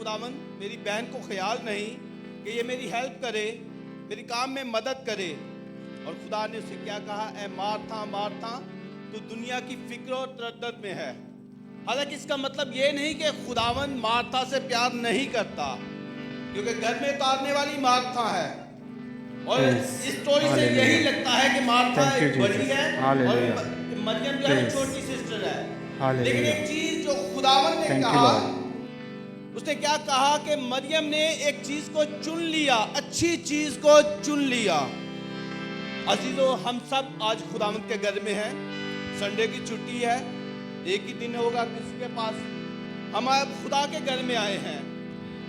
खुदावन मेरी बहन को ख्याल नहीं कि ये मेरी हेल्प करे, मेरी काम में मदद करे। और खुदा ने उसे क्या कहा, ए मार्था मार्था, तू दुनिया की फिक्र और तरद्दुद में है। हालांकि इसका मतलब ये नहीं कि खुदावन मार्था से प्यार नहीं करता, क्योंकि घर में उतारने वाली मार्था है। और इस स्टोरी से यही लगता है कि मार्था एक बड़ी है और मरियम जो है छोटी सिस्टर है। लेकिन एक चीज जो खुदावन ने कहा, उसने क्या कहा कि मरियम ने एक चीज को चुन लिया, अच्छी चीज को चुन लिया। अजीजों, हम सब आज खुदावन के घर में हैं, संडे की छुट्टी है, एक ही दिन होगा किसी के पास। हम खुदा के घर में आए हैं।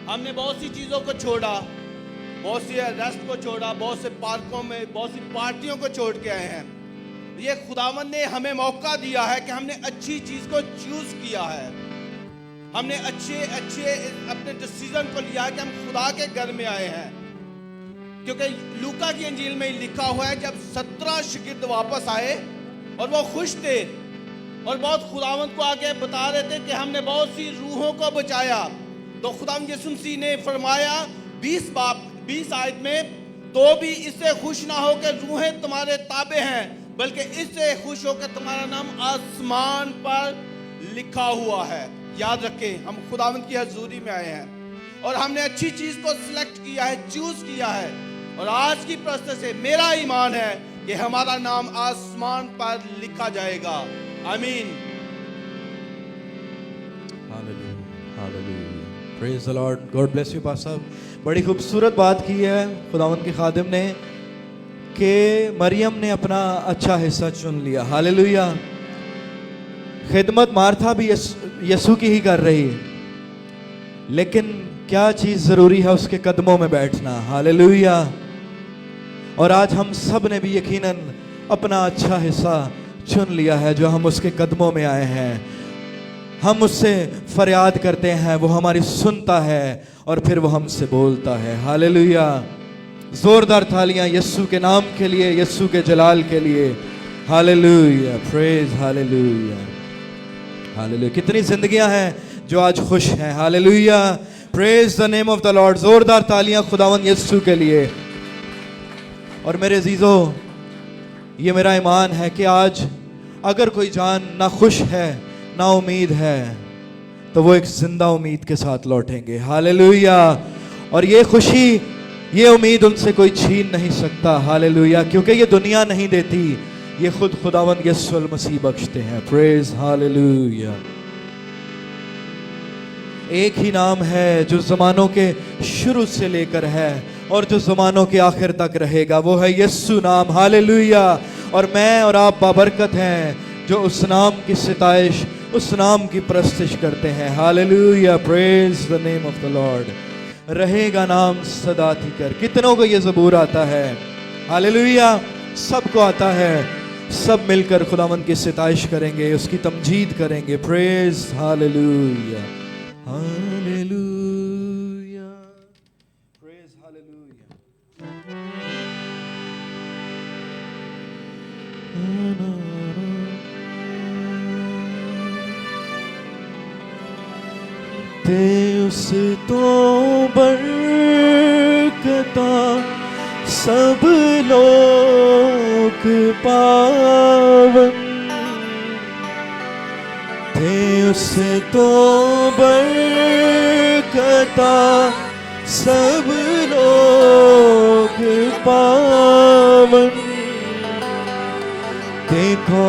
हमने बहुत सी चीज़ों को छोड़ा, बहुत सी रेस्ट को छोड़ा, बहुत से पार्कों में बहुत सी पार्टियों को छोड़ के आए हैं। ये खुदावन ने हमें मौका दिया है कि हमने अच्छी चीज़ को चूज़ किया है, हमने अच्छे अपने डिसीजन को लिया है कि हम खुदा के घर में आए हैं। क्योंकि लूका की इंजील में लिखा हुआ है, जब 17 शागिर्द वापस आए और वो खुश थे और बहुत खुदावंत को आके बता रहे थे कि हमने बहुत सी रूहों को बचाया, तो खुदावंत यीशु मसीह ने फरमाया 20 आयत में, तो भी इससे खुश ना हो कि रूहें तुम्हारे ताबे हैं, बल्कि इससे खुश हो कि तुम्हारा नाम आसमान पर लिखा हुआ है। याद रखें, हम खुदावंत की हजूरी में आए हैं और हमने अच्छी चीज को सिलेक्ट किया है, चूज किया है। और आज की प्रश्न से मेरा ईमान है कि हमारा नाम आसमान पर लिखा जाएगा। आमीन। Hallelujah, praise the Lord, God bless you pastor साहब। बड़ी खूबसूरत बात की है खुदावंत के खादिम ने कि मरियम ने अपना अच्छा हिस्सा चुन लिया। हालेलुया। खिदमत मार्था भी यीशु की ही कर रही है, लेकिन क्या चीज जरूरी है, उसके कदमों में बैठना। हालेलुया। और आज हम सब ने भी यकीनन अपना अच्छा हिस्सा चुन लिया है, जो हम उसके कदमों में आए हैं। हम उससे फरियाद करते हैं, वो हमारी सुनता है और फिर वो हमसे बोलता है। हालेलुया। जोरदार तालियां यीशु के नाम के लिए, यीशु के जलाल के लिए। Hallelujah, praise hallelujah, hallelujah. कितनी जिंदगियां हैं जो आज खुश हैं। Hallelujah, praise the name of the Lord. जोरदार तालियां खुदावंद यीशु के लिए। और मेरे अजीजों, ये मेरा ईमान है कि आज अगर कोई जान ना खुश है ना उम्मीद है, तो वो एक जिंदा उम्मीद के साथ लौटेंगे। हालेलुया। और ये खुशी, ये उम्मीद उनसे कोई छीन नहीं सकता। हालेलुया। क्योंकि ये दुनिया नहीं देती, ये खुद खुदावंद यीशु मसीह बख्शते हैं। Praise hallelujah. एक ही नाम है जो ज़मानों के शुरू से लेकर है और जो ज़मानों के आखिर तक रहेगा, वो है यीशु नाम। हालेलुया। और मैं और आप बाबरकत हैं जो उस नाम की सिताइश, उस नाम की प्रस्तिश करते हैं। Hallelujah, praise the name of the Lord. रहेगा नाम सदा थिकर। कितनों को ये ज़बूर आता है? हालेलुया, सबको आता है। सब मिलकर खुदावंद की सिताइश करेंगे, उसकी तमजीद करेंगे। Praise hallelujah, hallelujah, praise hallelujah. ते उस तो बरकता सब लोग पावन थे, उस तो बरकता सब लोग पावन। देखो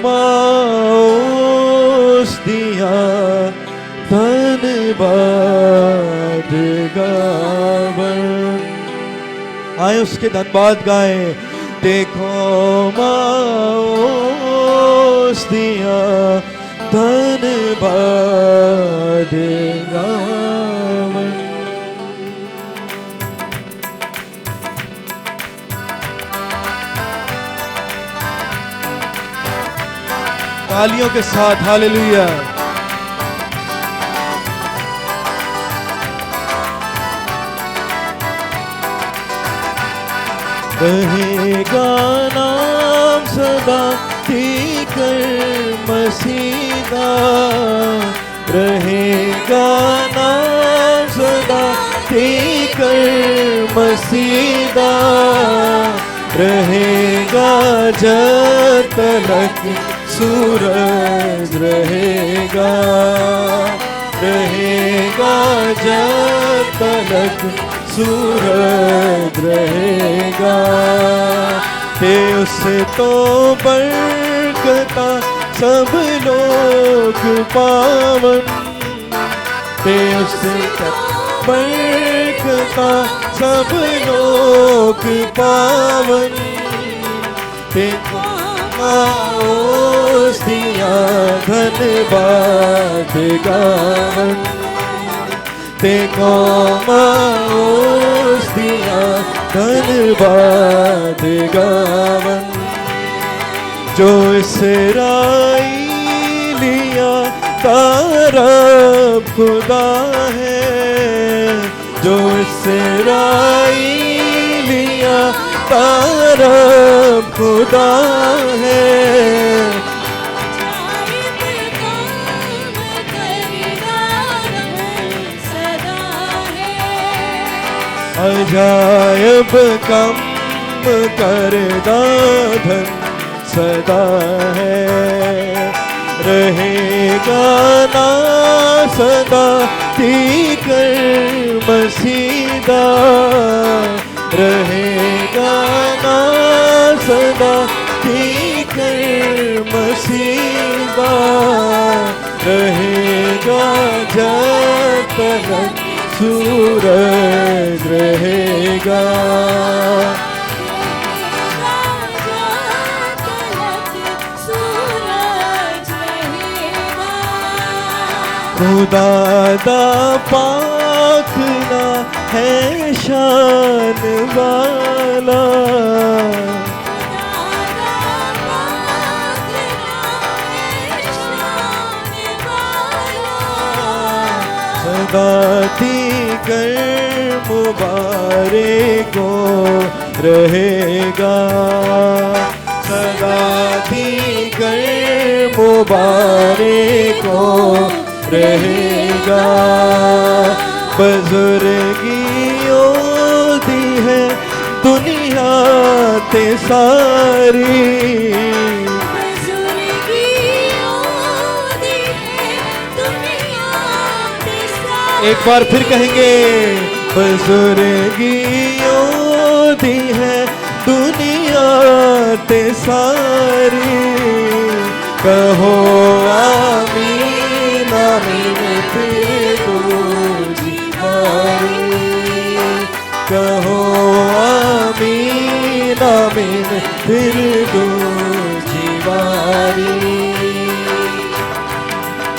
माउस दिया धन्यवाद गावन। आए उसके धन्यवाद गाएं। देखो माउस दिया धन्यवाद गावन। तालियों के साथ हालेलुया। रहेगा नाम सदा थिकर मसीदा, रहेगा नाम देकर मसीदा रहेगा जब तलक सूरज रहेगा, रहेगा जब तलक सूरज रहेगा। ते उससे तो बरकता सब लोग पावन, ते उससे बरकता सब लोग पावन, ते उस दिया धन्यवाद गावन, ते उस दिया धन्यवाद गावन। जो इसराइलिया का रब खुदा है, जो इसराइलिया का रब खुदा है, अजायब कम करदा धन सदा है, रहेगा ना सदा तीकर मसीदा, रहेगा ना सदा तीकर मसीदा, रहेगा जब तक सूरज रहेगा। खुदा दा पाक ना है शान वाला, सदा दीगर मुबारको रहेगा, सदा दीगर मुबारको रहेगा। बुजुर्गियों दी है दुनिया ते सारी, एक बार फिर कहेंगे, बुजुर्गियों दी है दुनिया ते सारी, कहो आमीन आमीन फिर कहो आमीन आमीन फिर जीवारी।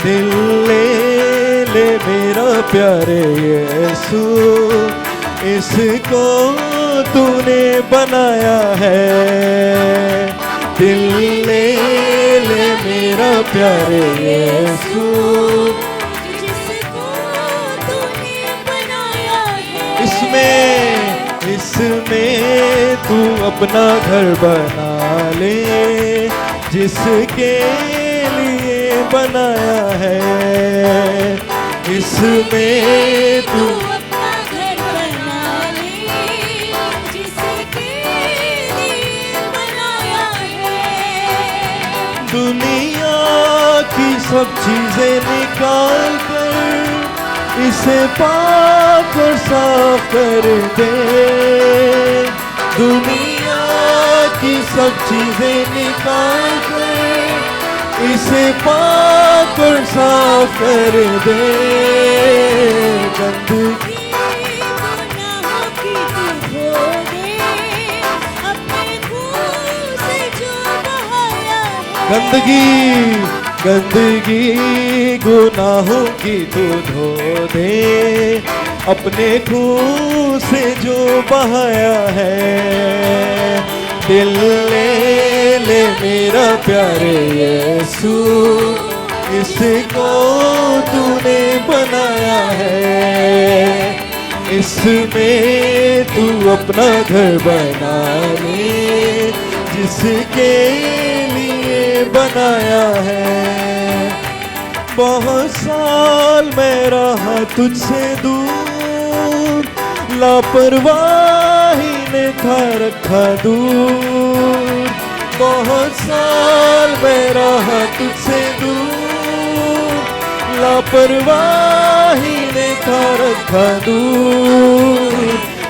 दिल ले मेरा प्यारे यीशु, इसको तूने बनाया है, दिल ले मेरा प्यारे यीशु, इसमें तू अपना घर बना ले, जिसके लिए बनाया है, इसमें तू अपना घर बना ले, जिसके लिए बनाया है। दुनिया की सब चीजें निकाल कर इसे पाक और साफ कर दे, दुनिया की सब चीजें निकाल कर इसे पाक और साफ कर दे। गंदगी गुनाहों की तू धो दे, अपने खून से जो बहाया है। गंदगी गुनाहों की तू धो दे, अपने खून से जो बहाया है। दिल ले मेरा प्यारे यीशु, इसको तूने बनाया है, इसमें तू अपना घर बना ले, जिसके लिए बनाया है। बहुत साल मैं रहा तुझसे दूर, लापरवाही ने था रखा दूर, बहुत साल मैं रहा तुझसे दूर, लापरवाही ने था रखा दूर,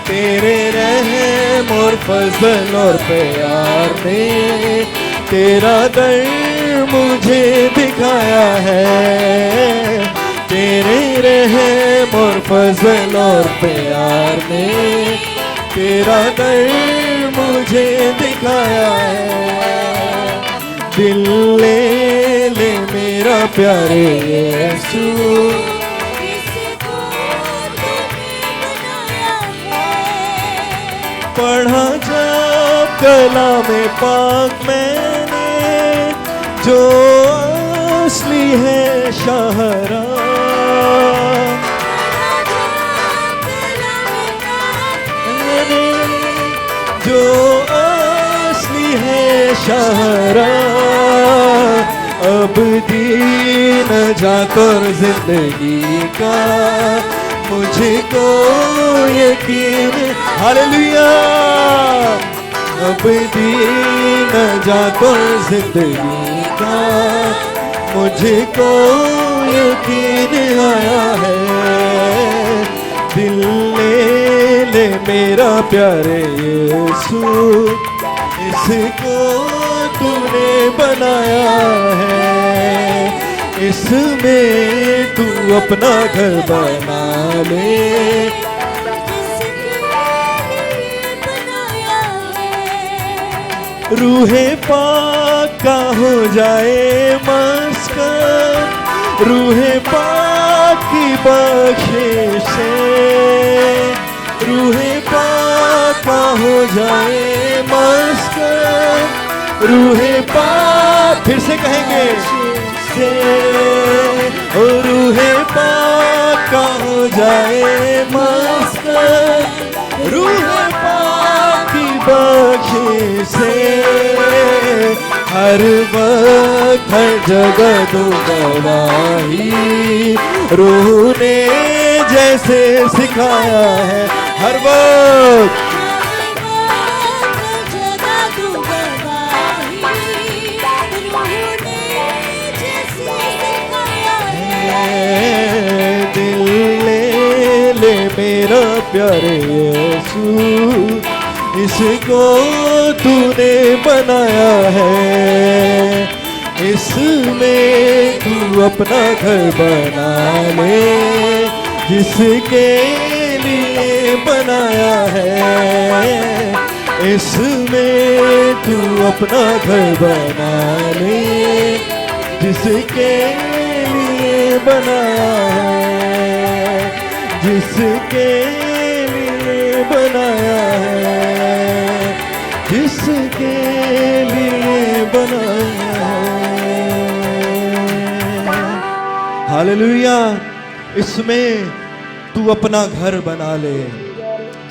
तेरे रहम और फजल और प्यार ने तेरा दर मुझे दिखाया है, तेरे रहम और फजल और प्यार ने तेरा दर मुझे दिखाया है। दिल ले ले मेरा प्यारे यीशु, इसको तूने बनाया है। पढ़ा जब कलामे पाक मैंने, जो असली है शाहरा, जो असली है शाहरा, अब दीन जाकर जिंदगी का मुझको यकीन, हालेलुया, अब दीन जाकर जिंदगी का मुझको यकीन आया है। दिल ले ले मेरा प्यारे यीशु, इसको तूने बनाया है, इसमें तू अपना घर बना ले, रूहे पाक का हो जाए मस्कन, रूहे पाक की बख्शिश से, रूहे पाक का हो जाए मस्कन, रूहे पाक, फिर से कहेंगे से, ओ रूहे पाक का हो जाए मस्कन, रूहे पाक की बख्शिश से, हर वक्त हर जगह दो गवाही, रूह ने जैसे सिखाया है, हर वक्त दिल ले ले मेरा प्यारे यीशु, इसको तूने बनाया है, इसमें तू अपना घर बना ले, जिसके लिए बनाया है, इसमें तू अपना घर बना ले, जिसके लिए बनाया है, जिसके लिए बनाया है, जिसके लिए बनाया है। हालेलुया, इसमें तू अपना घर बना ले,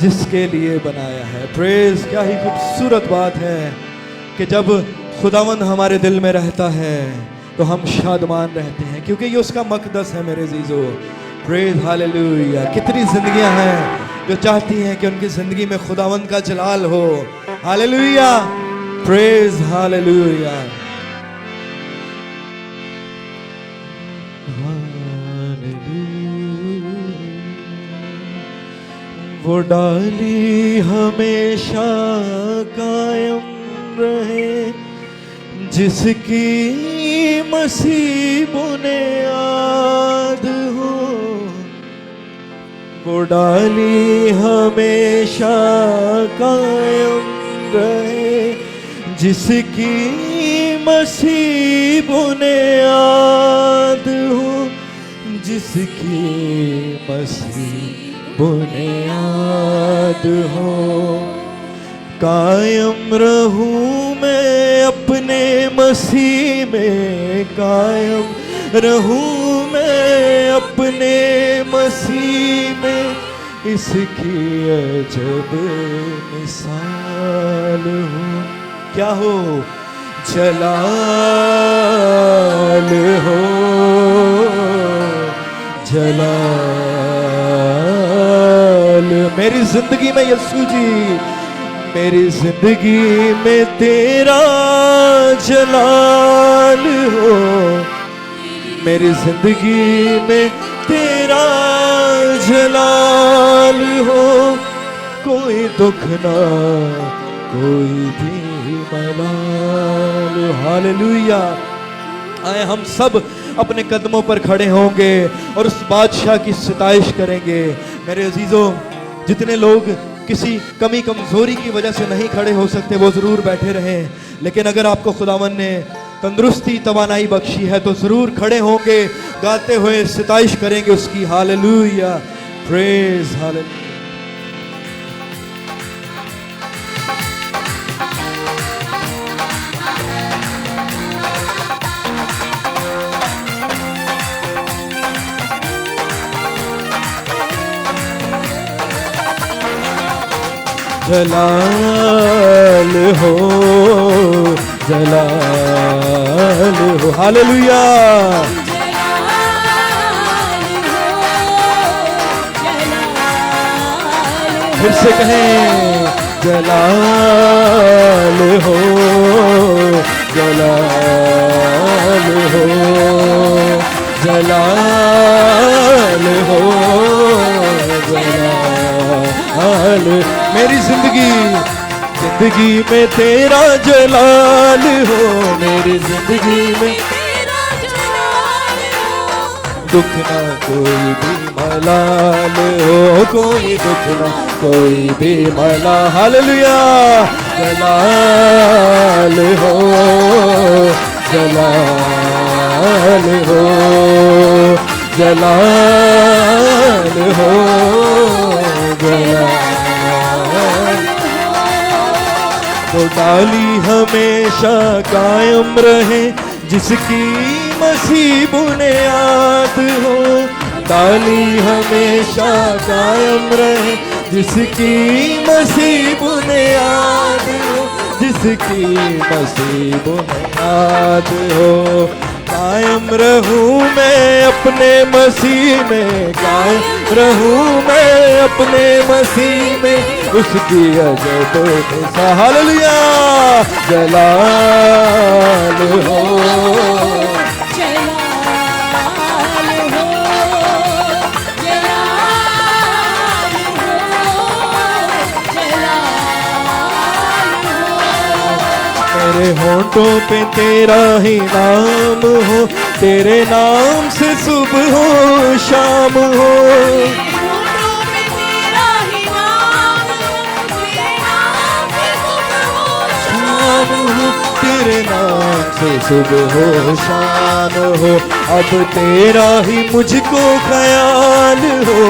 जिसके लिए बनाया है। प्रेज, क्या ही खूबसूरत बात है कि जब खुदावंद हमारे दिल में रहता है तो हम शादमान रहते हैं, क्योंकि ये उसका मकदस है मेरे जीजो। Praise hallelujah. कितनी जिंदगियां हैं जो चाहती हैं कि उनकी जिंदगी में खुदावंद का जलाल हो। Hallelujah, praise hallelujah. वो डाली हमेशा कायम रहे, जिसकी मसीह बुनियाद हो। वो डाली हमेशा कायम रहे, जिसकी मसीह बुनियाद हो, जिसकी मसीह बुनियाद हो। कायम रहूं मैं अपने मसीह में, कायम रहूं मैं अपने मसीह में, इसकी अजब मिसाल हो। क्या हो? जलाल हो, जलाल मेरी जिंदगी में यीशु जी, मेरी जिंदगी में तेरा जलाल हो, मेरी जिंदगी में तेरा जलाल हो, कोई दुख ना कोई भी मलाल। हालेलुया। आए हम सब अपने कदमों पर खड़े होंगे और उस बादशाह की सिताइश करेंगे। मेरे अजीजों, जितने लोग किसी कमी कमजोरी की वजह से नहीं खड़े हो सकते वो जरूर बैठे रहें, लेकिन अगर आपको खुदावन ने तंदुरुस्ती तवानाई बख्शी है तो जरूर खड़े होंगे, गाते हुए सिताइश करेंगे उसकी। Hallelujah, praise hallelujah. जलाल हो, जलाल हो, हालेलुया। फिर से कहें, जलाल हो, जलाल हो, जलाल हो, जलाल। मेरी जिंदगी में तेरा जलाल हो, मेरी जिंदगी में दुख ना कोई भी मलाल हो, कोई दुख ना कोई भी मलाल। हालेलुया। जलाल हो, जलाल हो, जलाल हो, जलाल। वो डाली हमेशा कायम रहे जिसकी मसीह बुनियाद हो, डाली हमेशा कायम रहे जिसकी मसीह बुनियाद हो, जिसकी मसीह बुनियाद हो। कायम रहूं मैं अपने मसीह में, कायम रहूं मैं अपने मसीह में, उसकी अजब निशा। हालेलुया। जलाल हो, मेरे होंठों पे तेरा ही नाम हो, तेरे नाम से सुबह हो शाम हो, तेरे नाम से सुबह हो शाम हो। अब तेरा ही मुझको ख्याल हो,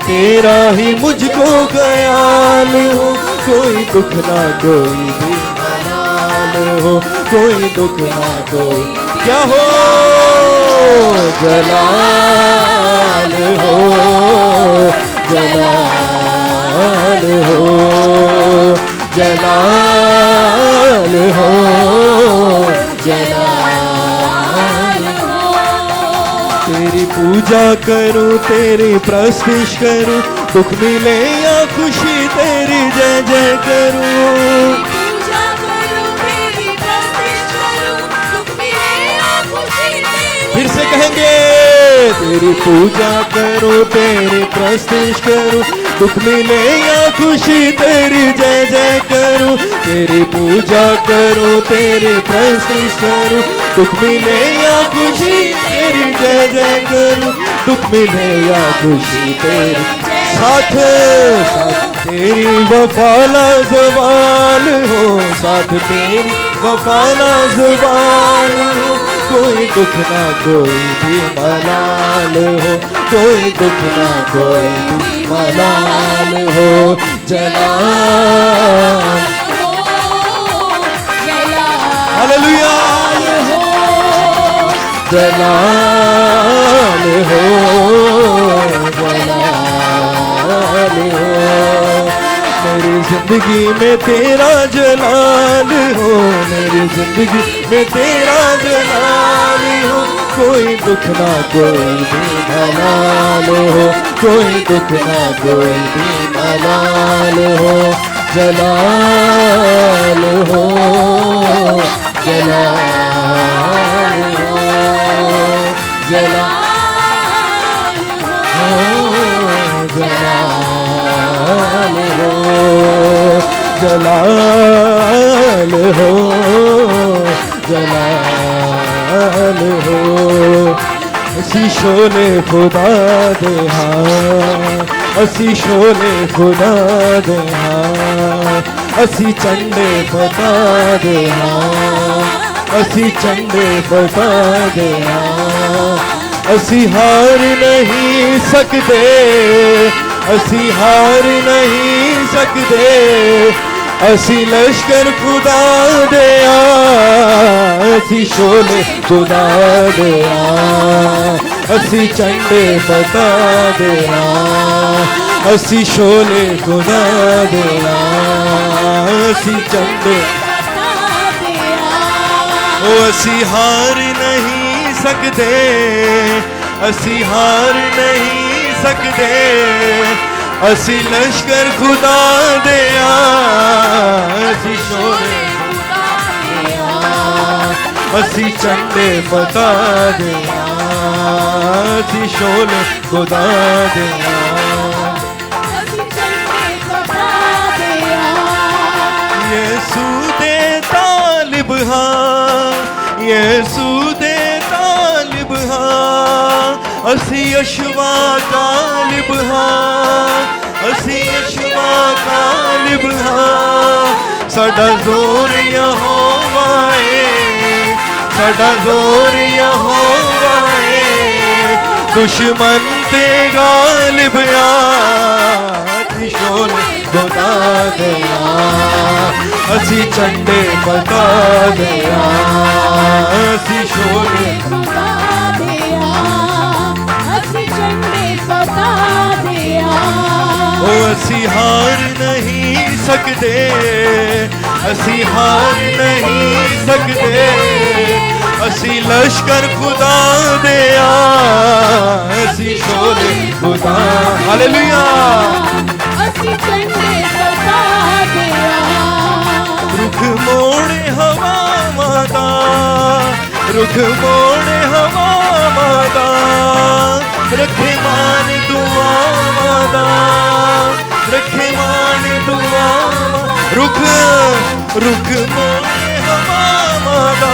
तेरा ही मुझको ख्याल हो, कोई दुख ना कोई भी मलाल हो, कोई दुख ना कोई क्या हो। जलाल हो, जलाल हो, जलाल हो, जलाल हो। तेरी पूजा करूं, तेरी प्रस्तुति करूं, दुख मिले या खुशी तेरी जय जय करूं। फिर से कहेंगे, तेरी पूजा करो, तेरी प्रस्तुति करूं, दुख मिले या खुशी तेरी जय जय करूं। तेरी पूजा करो, तेरी प्रस्तुति करूं, दुख मिले या खुशी तेरी जय जय करूं, दुख मिले या खुशी तेरी साथ साथ तेरी वफाना ज़बान हो, साथ तेरी वफाना ज़बान हो, कोई दुख ना कोई भी मलाल हो, कोई दुख ना कोई भी मलाल हो। जलाल हालेलुया, जलाल हो, जलाल हो। मेरी जिंदगी में तेरा जलाल हो, मेरी जिंदगी में तेरा जलाल हो, कोई दुख ना कोई दीन लाल हो, कोई दुख ना कोई दीन लाल हो, जलाल हो, जलाल हो, जलाल हो, जलाल हो, जलाल हो, जलाल हो। असी शोले खुदा दे हाँ, असी शोले खुदा दे हाँ, असी चंडे बता दे हाँ, असी चंडे बता दे हाँ। असी हार नहीं सकते, असी हार नहीं सकते, असी लश्कर खुदा दे असी शोले खुदा दे असी चंडे बता दे असी शोले खुदा दे असी चंडे ओ असी हार नहीं सकते, असी हार नहीं सकते, असी लश्कर खुदा दे असी शोले असी चंडे बता दे असी शोले खुदा दे यीशु दे तालिब हाँ, यीशु दे तालिब हाँ, असी यशवा तालिब हाँ, असी यशवा तालिब हाँ। साडा जोर यहोवा है, साडा जोर यहोवा है, दुश्मन ते गालिब असी शोले बता दे असी चंडे बता दे असी शोले ओ असी हार नहीं सकते, असी हार नहीं सकते, असी लश्कर खुदा दे असी शोले खुदा हालेलुया असी चंडे बता दे रुख मोड़े हवा माता, रुख मोड़े हवा माता, रखे मान दुआ माता, रखे मान दुआ रुख रुख मोड़े हवा माता,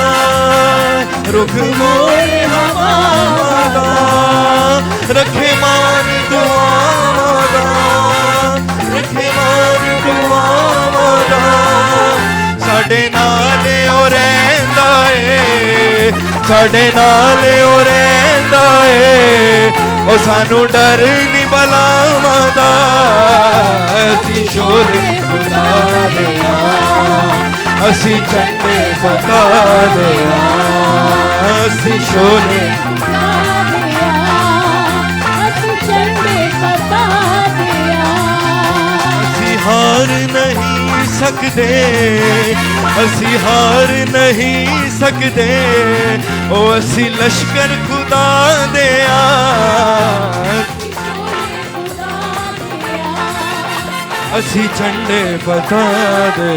रुख मोड़े हवा माता, रखे मान दुआ माता, रखे मान दुआ माता। साडे नाल ओ रहिंदा ए, साडे नाल ओ रहिंदा ए, ओ सानू डर नहीं भला माता असी शोले खुदा दे असी चंडे बता दे असी शोले असी हार नहीं सकते, असी हार नहीं सकते, ओ असी लश्कर खुदा दे असी झंडे बता दे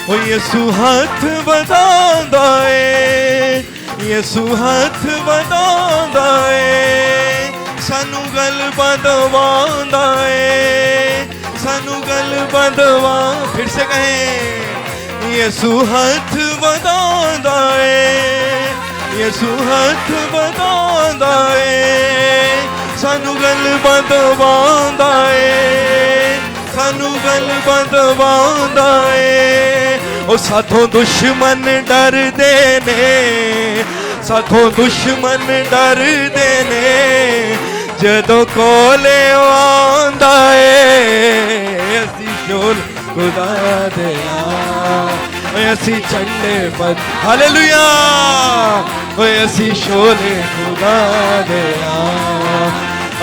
ओ यसू हाथ बदांदा ए, यसू हाथ बदांदा ए, सानू गल बदवांदा ए, सानू गल बदवा फिर से कहें यसू हाथ बदांदा ए, यसू हाथ बदांदा ए, सानू गल बदवांदा ए, सानू गल बदवांदा ए, ओ साथों दुश्मन डर देने, साथों दुश्मन डर देने, जदों कोले आंदा ए असी शोल खुदा दे असी झंडे बद हालेलुया असी शोले खुदा दे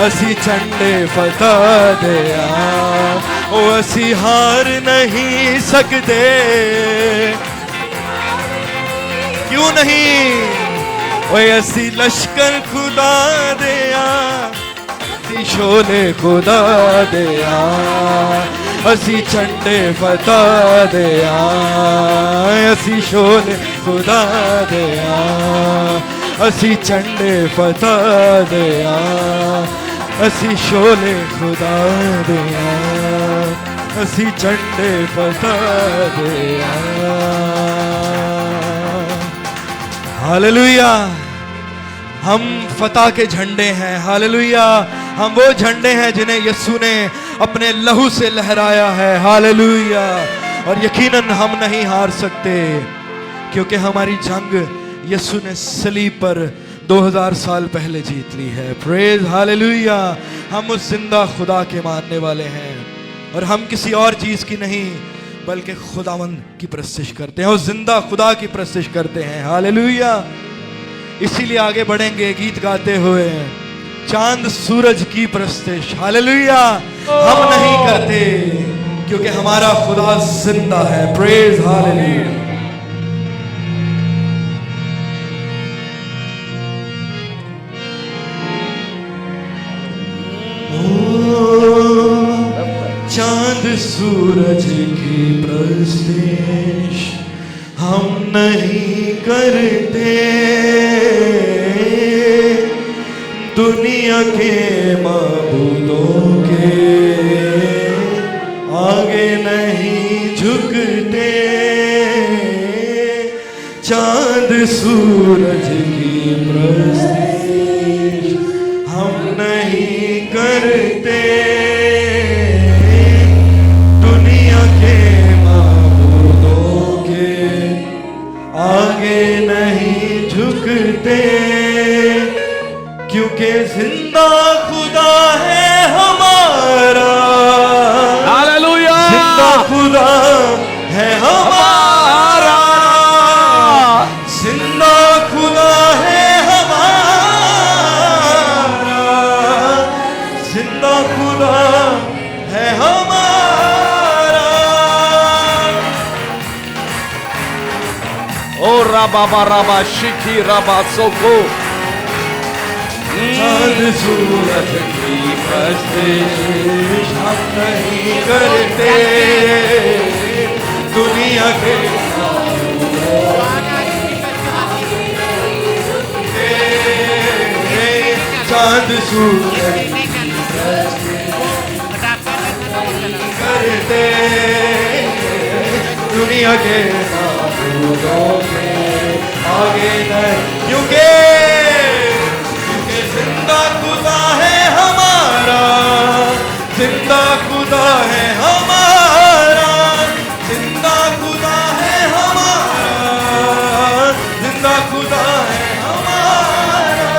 असी झंडे बता दे ओ असी हार नहीं सकते क्यों नहीं? ओए असी लश्कर खुदा दिया, असी शोले खुदा दिया, असी झंडे फता दिया, असी शोले खुदा दिया, असी झंडे फता दिया, असी शोले खुदा दिया, असी झंडे फता दिया। हालेलुया। हम फतह के झंडे हैं। हालेलुया। हम वो झंडे हैं जिन्हें यीशु ने अपने लहू से लहराया है। हालेलुया। और यकीनन हम नहीं हार सकते, क्योंकि हमारी जंग यीशु ने सलीब पर 2000 साल पहले जीत ली है। Praise hallelujah. हम उस जिंदा खुदा के मानने वाले हैं, और हम किसी और चीज की नहीं बल्कि खुदावंद की प्रस्तिश करते हैं, उस जिंदा खुदा की प्रस्तिश करते हैं। हालेलुया। इसीलिए आगे बढ़ेंगे गीत गाते हुए, चांद सूरज की प्रस्तिश। हालेलुया। हम नहीं करते, क्योंकि हमारा खुदा जिंदा है। Praise hallelujah. चांद सूरज की प्रस्तिश हम नहीं करते, दुनिया के माबूदों के आगे नहीं झुकते। चांद सूरज की प्रस्तिश हम नहीं करते, दुनिया के माबूदों के आगे नहीं झुकते, क्योंकि जिंदा खुदा है हमारा। हालेलुया। जिंदा खुदा है हमारा, जिंदा खुदा है हमारा, जिंदा खुदा है हमारा। ओ राबा राबा शिखी राबा सोको। चांद सूरज की प्रस्तिश हम नहीं करते, दुनिया के चांद सूरज की प्रस्तिश करते, दुनिया के माबूदों के आगे नहीं, क्योंकि जिंदा खुदा है हमारा, जिंदा खुदा है हमारा, जिंदा खुदा है हमारा, जिंदा खुदा है हमारा।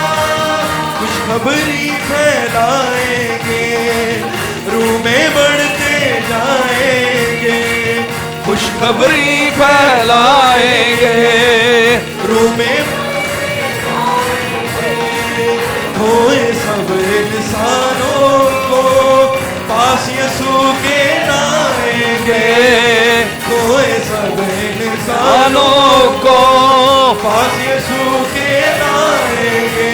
खुशखबरी फैलाएंगे, रूह में बढ़ते जाएंगे, खुशखबरी फैलाएंगे, रूह में खोए सब इंसानों को पास यीशु के लाएंगे, खोए सब इंसानों को पास यीशु के लाएंगे,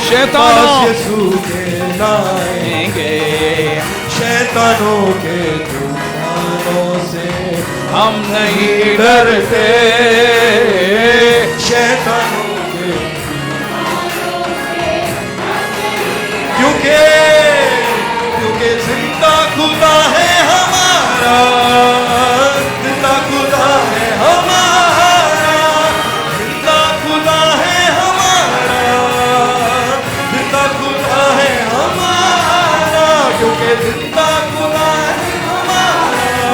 शैतानों यीशु के लाएंगे, शैतानों के तूफानों से हम नहीं डरते, शैतानों के, क्योंकि जिंदा खुदा है हमारा, जिंदा खुदा है हमारा, जिंदा खुदा है हमारा, जिंदा खुदा है हमारा, क्योंकि जिंदा खुदा है हमारा,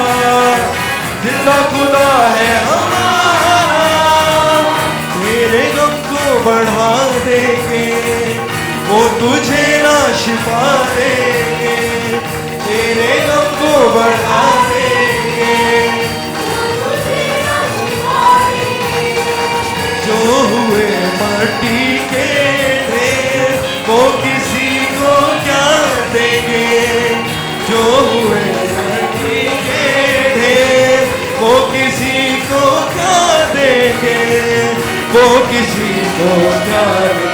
जिंदा खुदा है हमारा। तेरे गम को बढ़ा देंगे, वो तुझे ना शिफा देंगे, तेरे गम को बढ़ा देंगे, किसी को प्यारे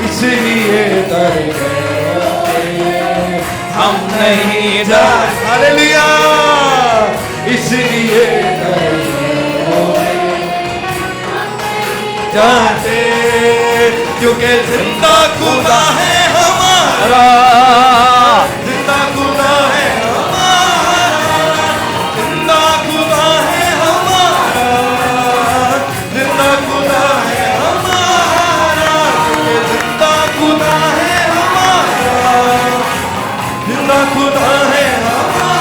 इसलिए तर गए हम नहीं जानते, हालेलुया, इसलिए तर गए जानते, क्योंकि जिंदा खुदा है हमारा, जिंदा खुदा है हमारा, जिंदा खुदा है हमारा, जिंदा खुदा है हमारा, क्योंकि जिंदा खुदा है हमारा, जिंदा खुदा है हमारा।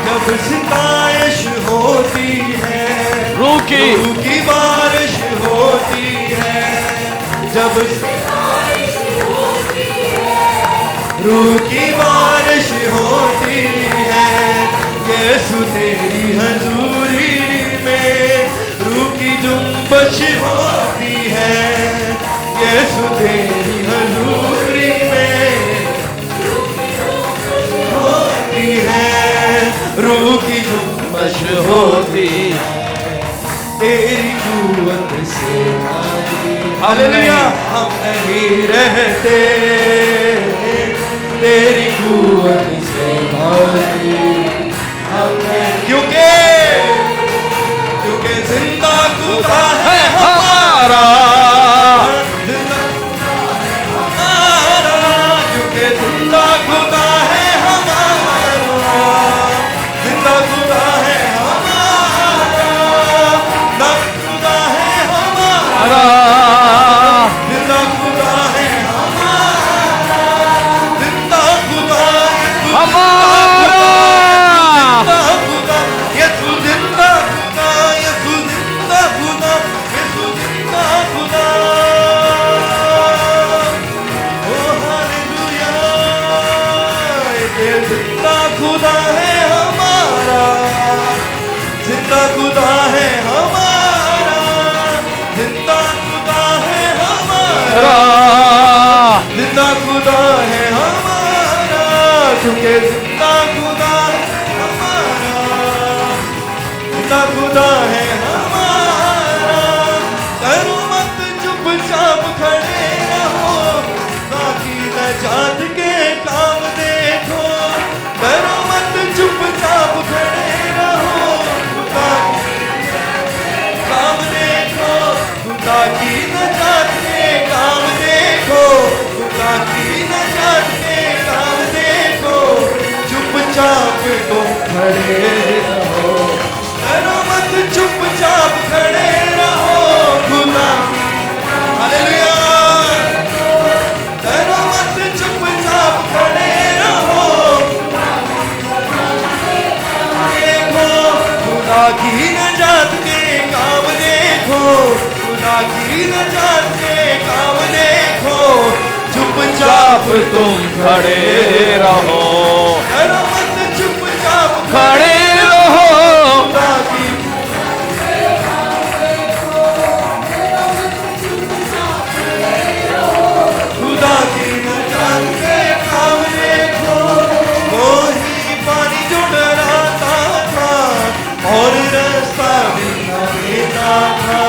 जब सिताइश होती है, रूह की बारिश होती है, जब रूह की बारिश होती है, यीशु तेरी हजूरी में रूह की जुम्बश होती है, यीशु तेरी हजूरी में होती है, रूह की जुम्बश होती है, तेरी कुव्वत से हालेलुया हम नहीं रहते, तेरी कुव्वत से हम नहीं, क्योंकि जिंदा खुदा है हमारा, जिंदा हमारा, क्योंकि जिंदा खुदा है हमारा, जिंदा खुदा है खुदा है हमारा, जिंदा खुदा है हमारा, जिंदा खुदा है हमारा, जिंदा खुदा है हमारा, क्योंकि जिंदा खुदा है हमारा, जिंदा खुदा है हमारा। करो मत चुपचाप खड़े रहो, ताकि नजात के काम देखो, करो मत चुपचाप खड़े रहो, काम देखो, खुदा की नजात के काम देखो, खुदा की नजात के काम देखो, चुपचाप तुम खड़े रहो, करो मत चुपचाप खड़े रहो, खुदा हालेलुया, करो मत चुपचाप खड़े रहो, खुदा की नजात के काम देखो, खुदा की नजात के काम देखो, चुपचाप तुम खड़े रहो, करो मत चुपचाप खड़े रहो, खुदा की खुदा की नजात के काम देखो, वो ही पानी जो डराता था और रास्ता भी न देता था,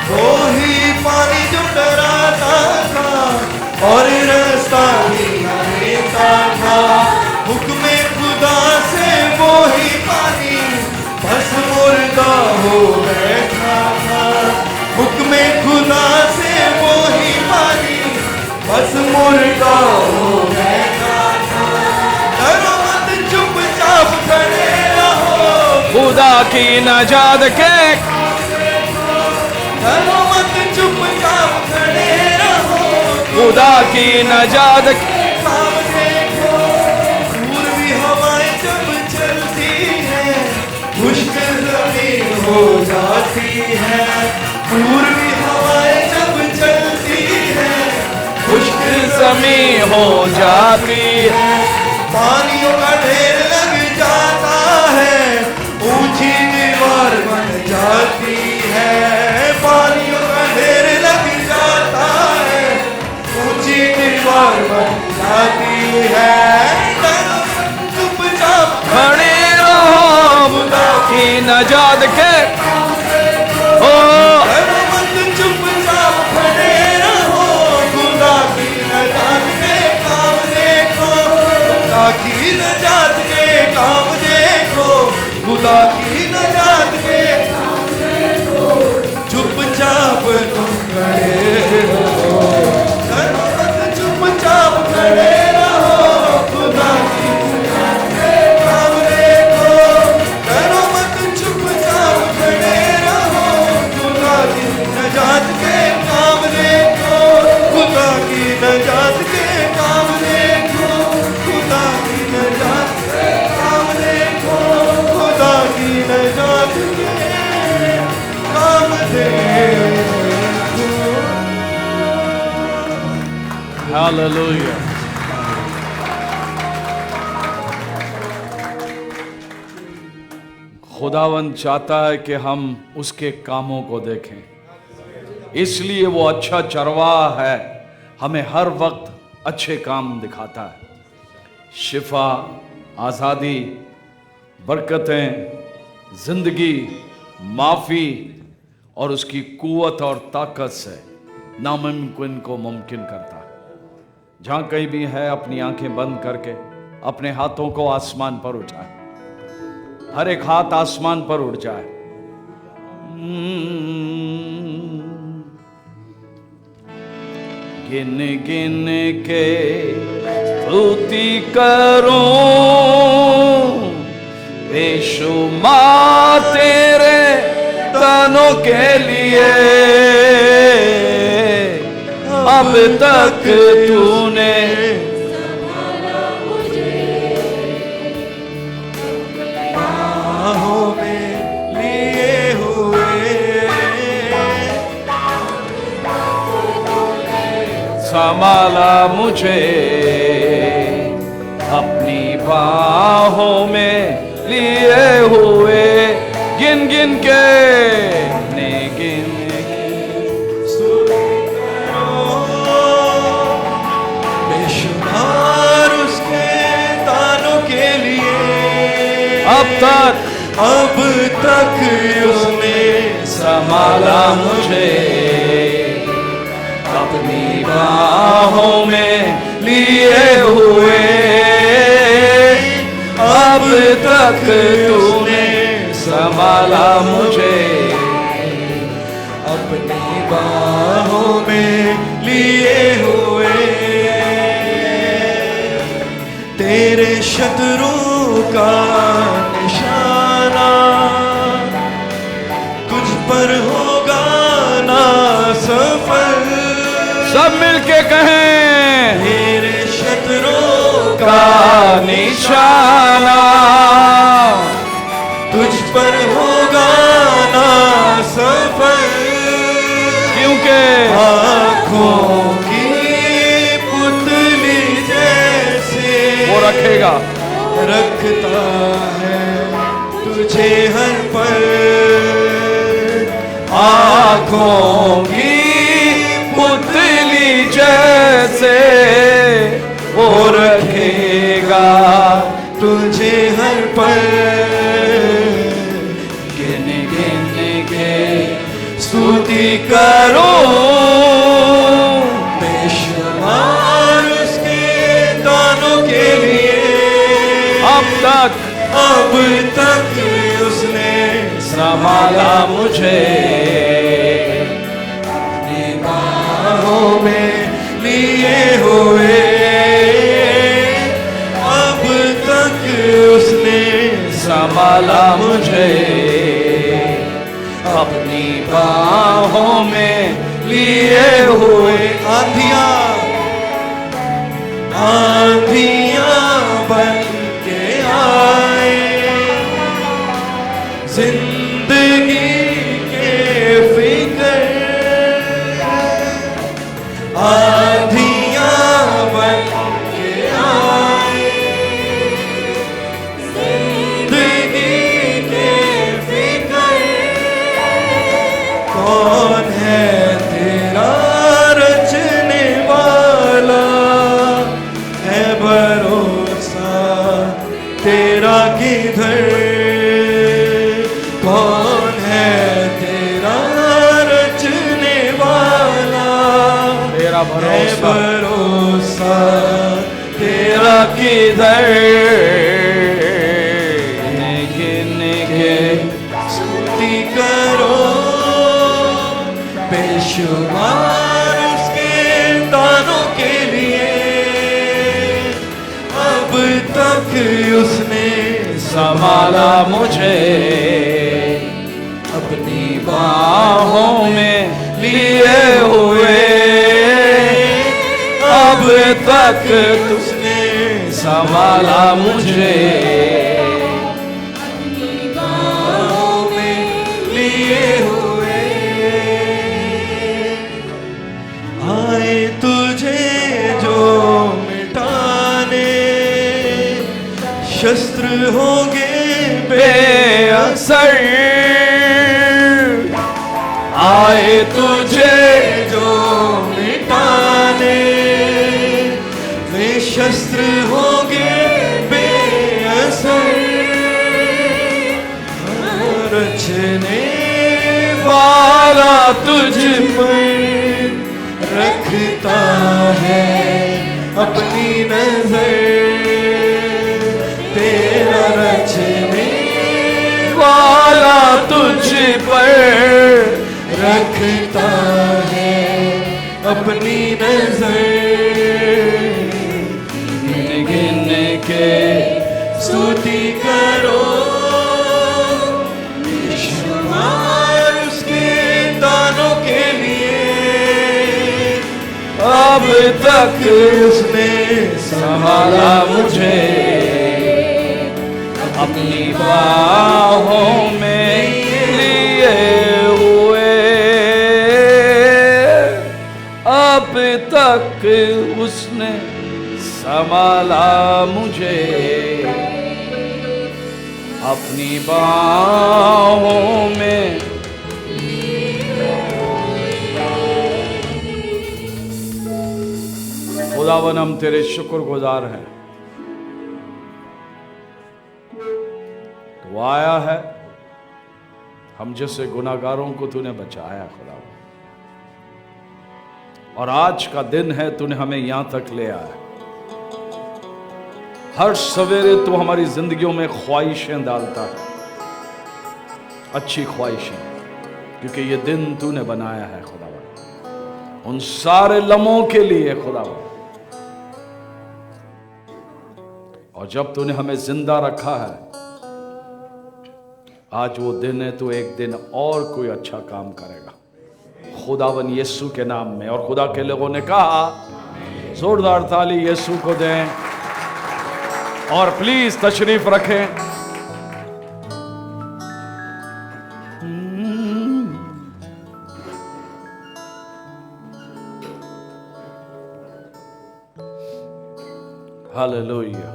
वो ही पानी जो डराता था और रास्ता भी न देता था, हुक्मे खुदा से वो ही पानी बस मुर्दा हो बैठा था, हुक्मे खुदा से वो ही पानी बस मुर्दा हो बैठा था। डरो मत चुपचाप खड़े रहो, खुदा की नजात के डरो मत चुपचाप खड़े रहो, खुदा की नजात के काम देखो, पूर्वी हवाएं जब चलती है खुश्क जमीन हो जाती है, पूर्वी हवाएं जब चलती है खुश्क जमीन हो जाती है, पानियों का ढेर लग जाता है, ऊंची दीवार बन जाती है, पानियों का ढेर लग जाता है, ऊंची दीवार बन जाती है, चुपचाप खड़े रहो, खुदा की नजात के ओ हालेलुया। खुदावंद चाहता है कि हम उसके कामों को देखें, इसलिए वो अच्छा चरवाहा है, हमें हर वक्त अच्छे काम दिखाता है। शिफा, आज़ादी, बरकतें, जिंदगी, माफ़ी और उसकी कुव्वत और ताकत से नामुमकिन को मुमकिन करता है। जहाँ कहीं भी है अपनी आंखें बंद करके अपने हाथों को आसमान पर उठाए, हर एक हाथ आसमान पर उठ जाए। गिन गिन के स्तुति करूं बेशुमार तेरे दानों के लिए, अब तक तूने बाहों में लिए हुए, संभाला मुझे अपनी बाहों में लिए हुए। गिन गिन के गिन बेशुमार उसके दानों के लिए, अब तक उसने संभाला मुझे अपनी बाहों में लिए हुए। अब तक तूने संभाला मुझे अपनी बाहों में लिए हुए। तेरे शत्रु का निशाना तुझ पर होगा ना सफल। सब मिलके कहें, तेरे शत्रु का निशाना तुझ पर होगा ना सफल, क्योंकि आँखों की पुतली जैसे वो रखेगा, रखता है तुझे हर पल। आँखों की पुतली जैसे वो रखेगा तुझे हर पल। गिन गिन के स्तुति करो बेशुमार उसके दानों के लिए। अब तक उसने संभाला मुझे अपनी बाहों में लिए हुए। अब तक उसने संभाला मुझे अपनी बाहों में लिए हुए। आंधियां बन के आए जिंदगी के फिक्र। आंधियां बन के आए जिंदगी के फिक्र। कौन है तेरा रचने वाला, है भरोसा तेरा किधर। कौन है तेरा रचने वाला, तेरा है भरोसा तेरा किधर। गिन के स्तुति करो बेशुमार उसके दानों के लिए। अब तक उसने संभाला मुझे अपनी बाहों में लिए हुए। अब तक उसने संभाला मुझे बाहों में लिए हुए। आए तुझे जो होंगे बेअसर, आए तुझे जो मिटाने, वे शस्त्र होंगे बेअसर, रचने वाला तुझ पर रखता है अपनी नजर, तेरा रचने वाला तुझ पर रखता है अपनी नजर, गिन गिन के स्तुति करो शुमार उसके दानों के लिए, अब तक उसने संभाला मुझे अपनी बाहों में लिए हुए, अब तक उसने संभाला मुझे अपनी बाहों में। खुदावन हम तेरे शुक्रगुजार हैं, तू आया है, हम जैसे गुनाहगारों को तूने बचाया खुदावन, और आज का दिन है तूने हमें यहां तक ले आया। हर सवेरे तू हमारी जिंदगियों में ख्वाहिशें डालता है, अच्छी ख्वाहिशें, क्योंकि ये दिन तूने बनाया है खुदावन, उन सारे लम्हों के लिए खुदावन। और जब तूने हमें जिंदा रखा है, आज वो दिन है, तू एक दिन और कोई अच्छा काम करेगा खुदावन यीशु के नाम में। और खुदा के लोगों ने कहा जोरदार ताली यीशु को दें, और प्लीज तशरीफ रखें। हालेलुया।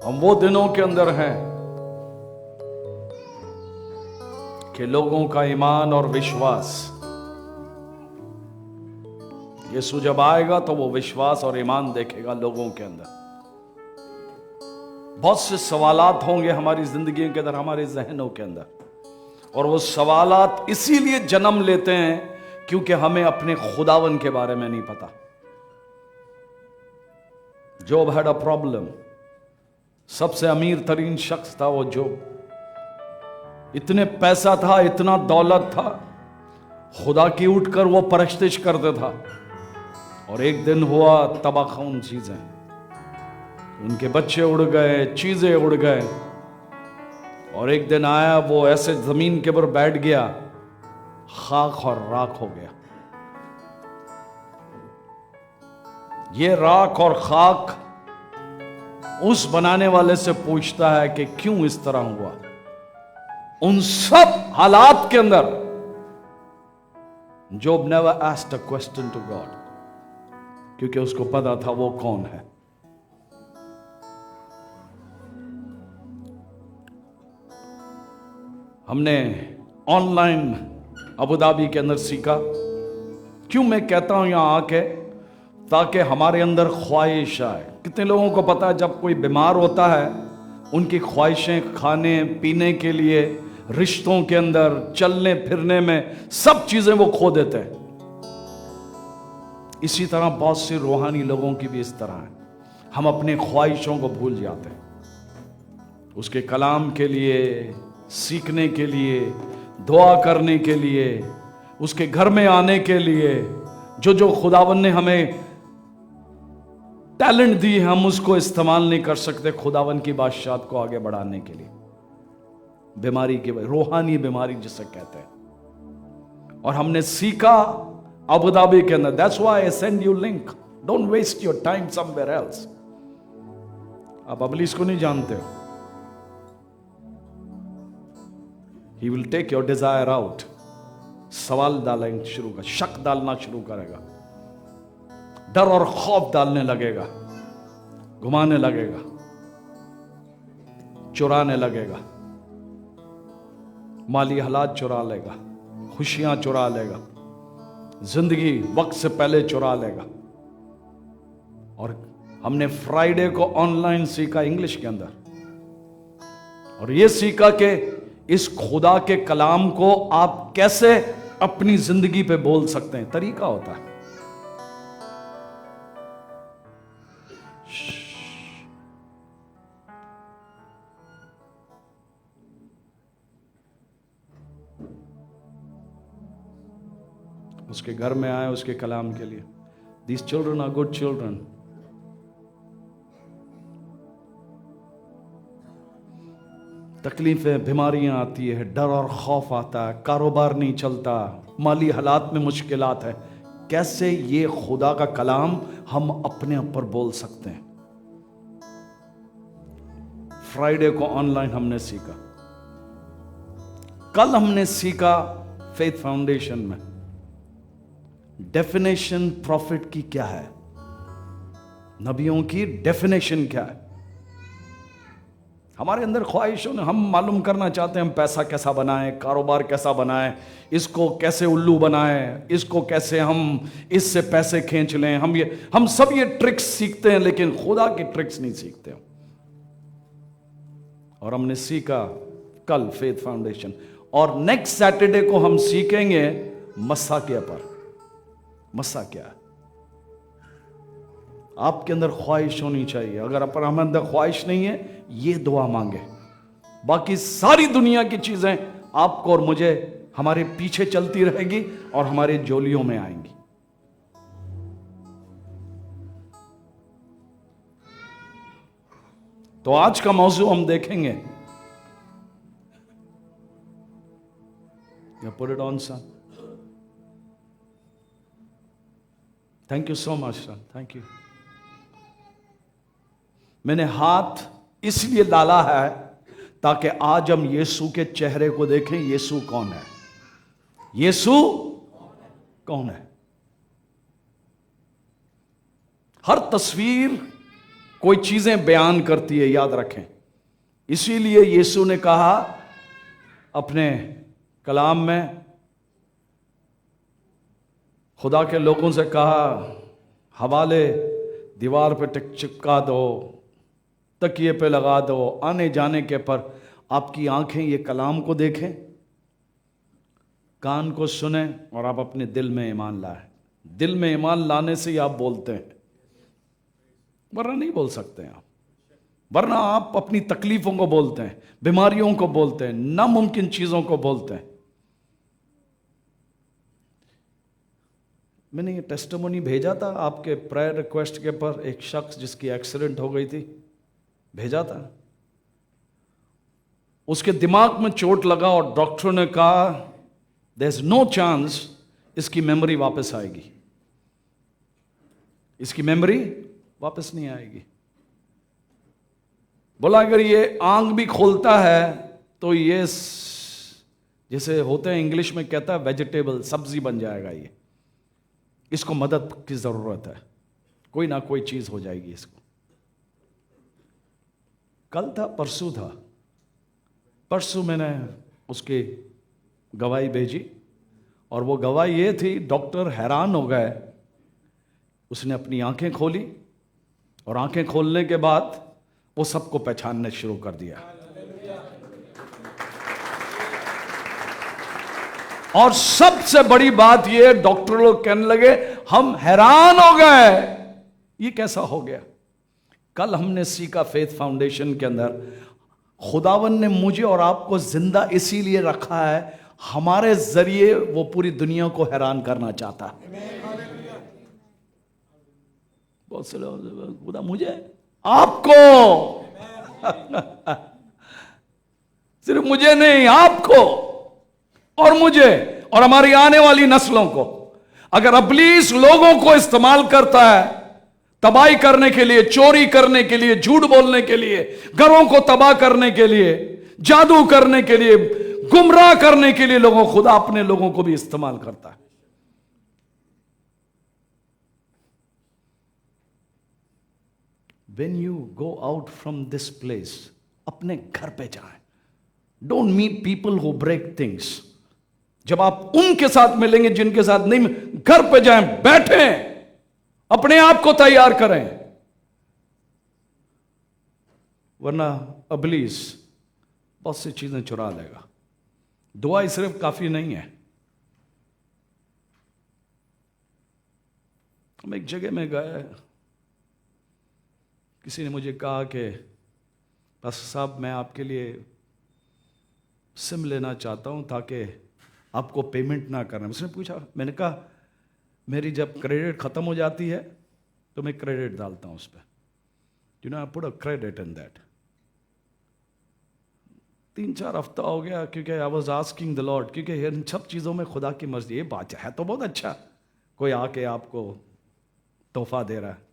हम वो दिनों के अंदर हैं कि लोगों का ईमान और विश्वास, यीशु जब आएगा तो वो विश्वास और ईमान देखेगा लोगों के अंदर। बहुत से सवालात होंगे हमारी जिंदगी के अंदर, हमारे जहनों के अंदर, और वो सवालात इसीलिए जन्म लेते हैं क्योंकि हमें अपने खुदावन के बारे में नहीं पता। जोब हैड अ प्रॉब्लम, सबसे अमीर तरीन शख्स था वो जोब, इतने पैसा था, इतना दौलत था, खुदा की उठकर वो परस्तिश करता था, और एक दिन हुआ तबाखून चीजें, उनके बच्चे उड़ गए, चीजें उड़ गए, और एक दिन आया वो ऐसे जमीन के ऊपर बैठ गया, खाक और राख हो गया। ये राख और खाक उस बनाने वाले से पूछता है कि क्यों इस तरह हुआ। उन सब हालात के अंदर Job never asked a question to God, क्योंकि उसको पता था वो कौन है। हमने ऑनलाइन अबू धाबी के अंदर सीखा। क्यों मैं कहता हूं यहां आके, ताकि हमारे अंदर ख्वाहिश आए। कितने लोगों को पता है जब कोई बीमार होता है, उनकी ख्वाहिशें खाने पीने के लिए, रिश्तों के अंदर, चलने फिरने में, सब चीजें वो खो देते हैं। इसी तरह बहुत से रूहानी लोगों की भी इस तरह है, हम अपने ख्वाहिशों को भूल जाते हैं। उसके कलाम के लिए, सीखने के लिए, दुआ करने के लिए, उसके घर में आने के लिए, जो खुदावन ने हमें टैलेंट दी है, हम उसको इस्तेमाल नहीं कर सकते खुदावन की बादशाहत को आगे बढ़ाने के लिए। बीमारी की, रूहानी बीमारी जिसे कहते हैं। और हमने सीखा अबू धाबी के अंदर, that's why I send you link, don't waste your time somewhere else. आप अबलीस को नहीं जानते हो, he will take your desire out. सवाल डालना शुरू कर, शक डालना शुरू करेगा, डर और खौफ डालने लगेगा, घुमाने लगेगा, चुराने लगेगा, माली हालात चुरा लेगा, खुशियां चुरा लेगा, जिंदगी वक्त से पहले चुरा लेगा। और हमने फ्राइडे को ऑनलाइन सीखा इंग्लिश के अंदर, और यह सीखा कि इस खुदा के कलाम को आप कैसे अपनी जिंदगी पे बोल सकते हैं। तरीका होता है। उसके घर में आए उसके कलाम के लिए। These children are good children. तकलीफें, बीमारियां आती है, डर और खौफ आता है, कारोबार नहीं चलता, माली हालात में मुश्किलात है। कैसे ये खुदा का कलाम हम अपने ऊपर बोल सकते हैं। फ्राइडे को ऑनलाइन हमने सीखा। कल हमने सीखा फेथ फाउंडेशन में डेफिनेशन प्रॉफिट की क्या है, नबियों की डेफिनेशन क्या है। हमारे अंदर ख्वाहिशों ने, हम मालूम करना चाहते हैं हम पैसा कैसा बनाएं, कारोबार कैसा बनाएं, इसको कैसे उल्लू बनाएं, इसको कैसे हम इससे पैसे खींच लें। हम सब ये ट्रिक्स सीखते हैं, लेकिन खुदा की ट्रिक्स नहीं सीखते। और हमने सीखा कल फेथ फाउंडेशन, और नेक्स्ट सैटरडे को हम सीखेंगे मस्सा के ऊपर। मस्सा क्या है? आपके अंदर ख्वाहिश होनी चाहिए। अगर अपन हमारे अंदर ख्वाहिश नहीं है, ये दुआ मांगे, बाकी सारी दुनिया की चीजें आपको और मुझे हमारे पीछे चलती रहेगी और हमारे झोलियों में आएंगी। तो आज का मौजू हम देखेंगे, put it on son. Thank you so much son, thank you. मैंने हाथ इसलिए डाला है ताकि आज हम यीशु के चेहरे को देखें। यीशु कौन है? यीशु कौन है? हर तस्वीर कोई चीजें बयान करती है, याद रखें। इसीलिए यीशु ने कहा अपने कलाम में, खुदा के लोगों से कहा हवाले दीवार पे चिपका दो, तकिए पे लगा दो, आने जाने के पर आपकी आंखें ये कलाम को देखें, कान को सुने और आप अपने दिल में ईमान लाएं। दिल में ईमान लाने से ही आप बोलते हैं, वरना नहीं बोल सकते आप। वरना आप अपनी तकलीफों को बोलते हैं, बीमारियों को बोलते हैं, नामुमकिन चीजों को बोलते हैं। मैंने ये टेस्टिमोनी भेजा था आपके प्रेयर रिक्वेस्ट के पर, एक शख्स जिसकी एक्सीडेंट हो गई थी, भेजा था। उसके दिमाग में चोट लगा और डॉक्टर ने कहा देयर इज नो चांस इसकी मेमोरी वापस आएगी, इसकी मेमोरी वापस नहीं आएगी। बोला अगर ये आंख भी खोलता है तो ये जैसे होते हैं इंग्लिश में कहता है वेजिटेबल, सब्जी बन जाएगा। ये इसको मदद की जरूरत है, कोई ना कोई चीज हो जाएगी इसको। कल था, परसों था, परसों मैंने उसकी गवाही भेजी और वो गवाही ये थी, डॉक्टर हैरान हो गए। उसने अपनी आंखें खोली और आंखें खोलने के बाद वो सबको पहचानने शुरू कर दिया। और सबसे बड़ी बात ये, डॉक्टर लोग कहने लगे हम हैरान हो गए, ये कैसा हो गया। कल हमने सीखा फेथ फाउंडेशन के अंदर, खुदावन ने मुझे और आपको जिंदा इसीलिए रखा है, हमारे जरिए वो पूरी दुनिया को हैरान करना चाहता है। बहुत से लोग, खुदा मुझे, आपको सिर्फ मुझे नहीं, आपको और मुझे और हमारी आने वाली नस्लों को। अगर इब्लीस लोगों को इस्तेमाल करता है तबाही करने के लिए, चोरी करने के लिए, झूठ बोलने के लिए, घरों को तबाह करने के लिए, जादू करने के लिए, गुमराह करने के लिए लोगों, खुदा अपने लोगों को भी इस्तेमाल करता है। When you go out from this place, अपने घर पे जाएं। Don't meet people who break things. जब आप उनके साथ मिलेंगे जिनके साथ नहीं, घर पे जाएं, बैठें, अपने आप को तैयार करें, वरना इब्लीस बहुत सी चीजें चुरा लेगा। दुआ सिर्फ काफी नहीं है। हम एक जगह में गए, किसी ने मुझे कहा कि पास्टर साहब मैं आपके लिए सिम लेना चाहता हूं ताकि आपको पेमेंट ना करना। उसने पूछा, मैंने कहा मेरी जब क्रेडिट ख़त्म हो जाती है तो मैं क्रेडिट डालता हूं उस पर। You know I put a credit in that. 3-4 हफ्ता हो गया, क्योंकि I was asking the Lord, क्योंकि इन सब चीज़ों में खुदा की मर्जी। ये बात है तो बहुत अच्छा, कोई आके आपको तोहफा दे रहा है।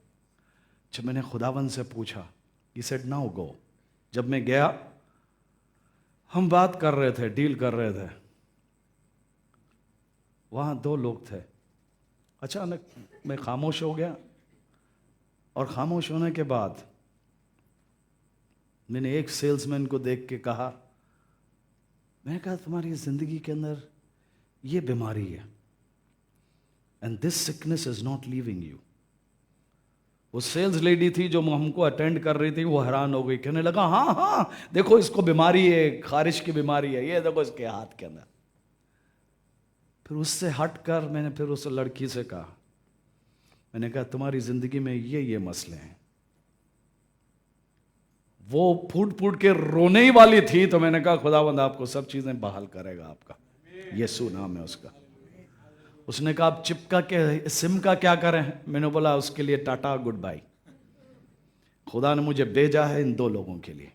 जब मैंने खुदावन से पूछा, ही सेड नाउ गो। जब मैं गया, हम बात कर रहे थे, डील कर रहे थे, वहां 2 लोग थे। अचानक मैं खामोश हो गया, और खामोश होने के बाद मैंने एक सेल्समैन को देख के कहा, मैंने कहा तुम्हारी जिंदगी के अंदर ये बीमारी है, and this sickness is not leaving you. वो सेल्स लेडी थी जो हमको अटेंड कर रही थी, वो हैरान हो गई, कहने लगा हाँ हाँ देखो इसको बीमारी है, खारिश की बीमारी है, ये देखो इसके हाथ के अंदर। फिर उससे हटकर मैंने फिर उस लड़की से कहा, मैंने कहा तुम्हारी जिंदगी में ये मसले हैं। वो फूट फूट के रोने ही वाली थी, तो मैंने कहा खुदावंद आपको सब चीजें बहाल करेगा आपका, यीशु नाम है उसका। उसने कहा आप चिपका के सिम का क्या करें? मैंने बोला उसके लिए टाटा गुड बाय। खुदा ने मुझे भेजा है इन 2 लोगों के लिए।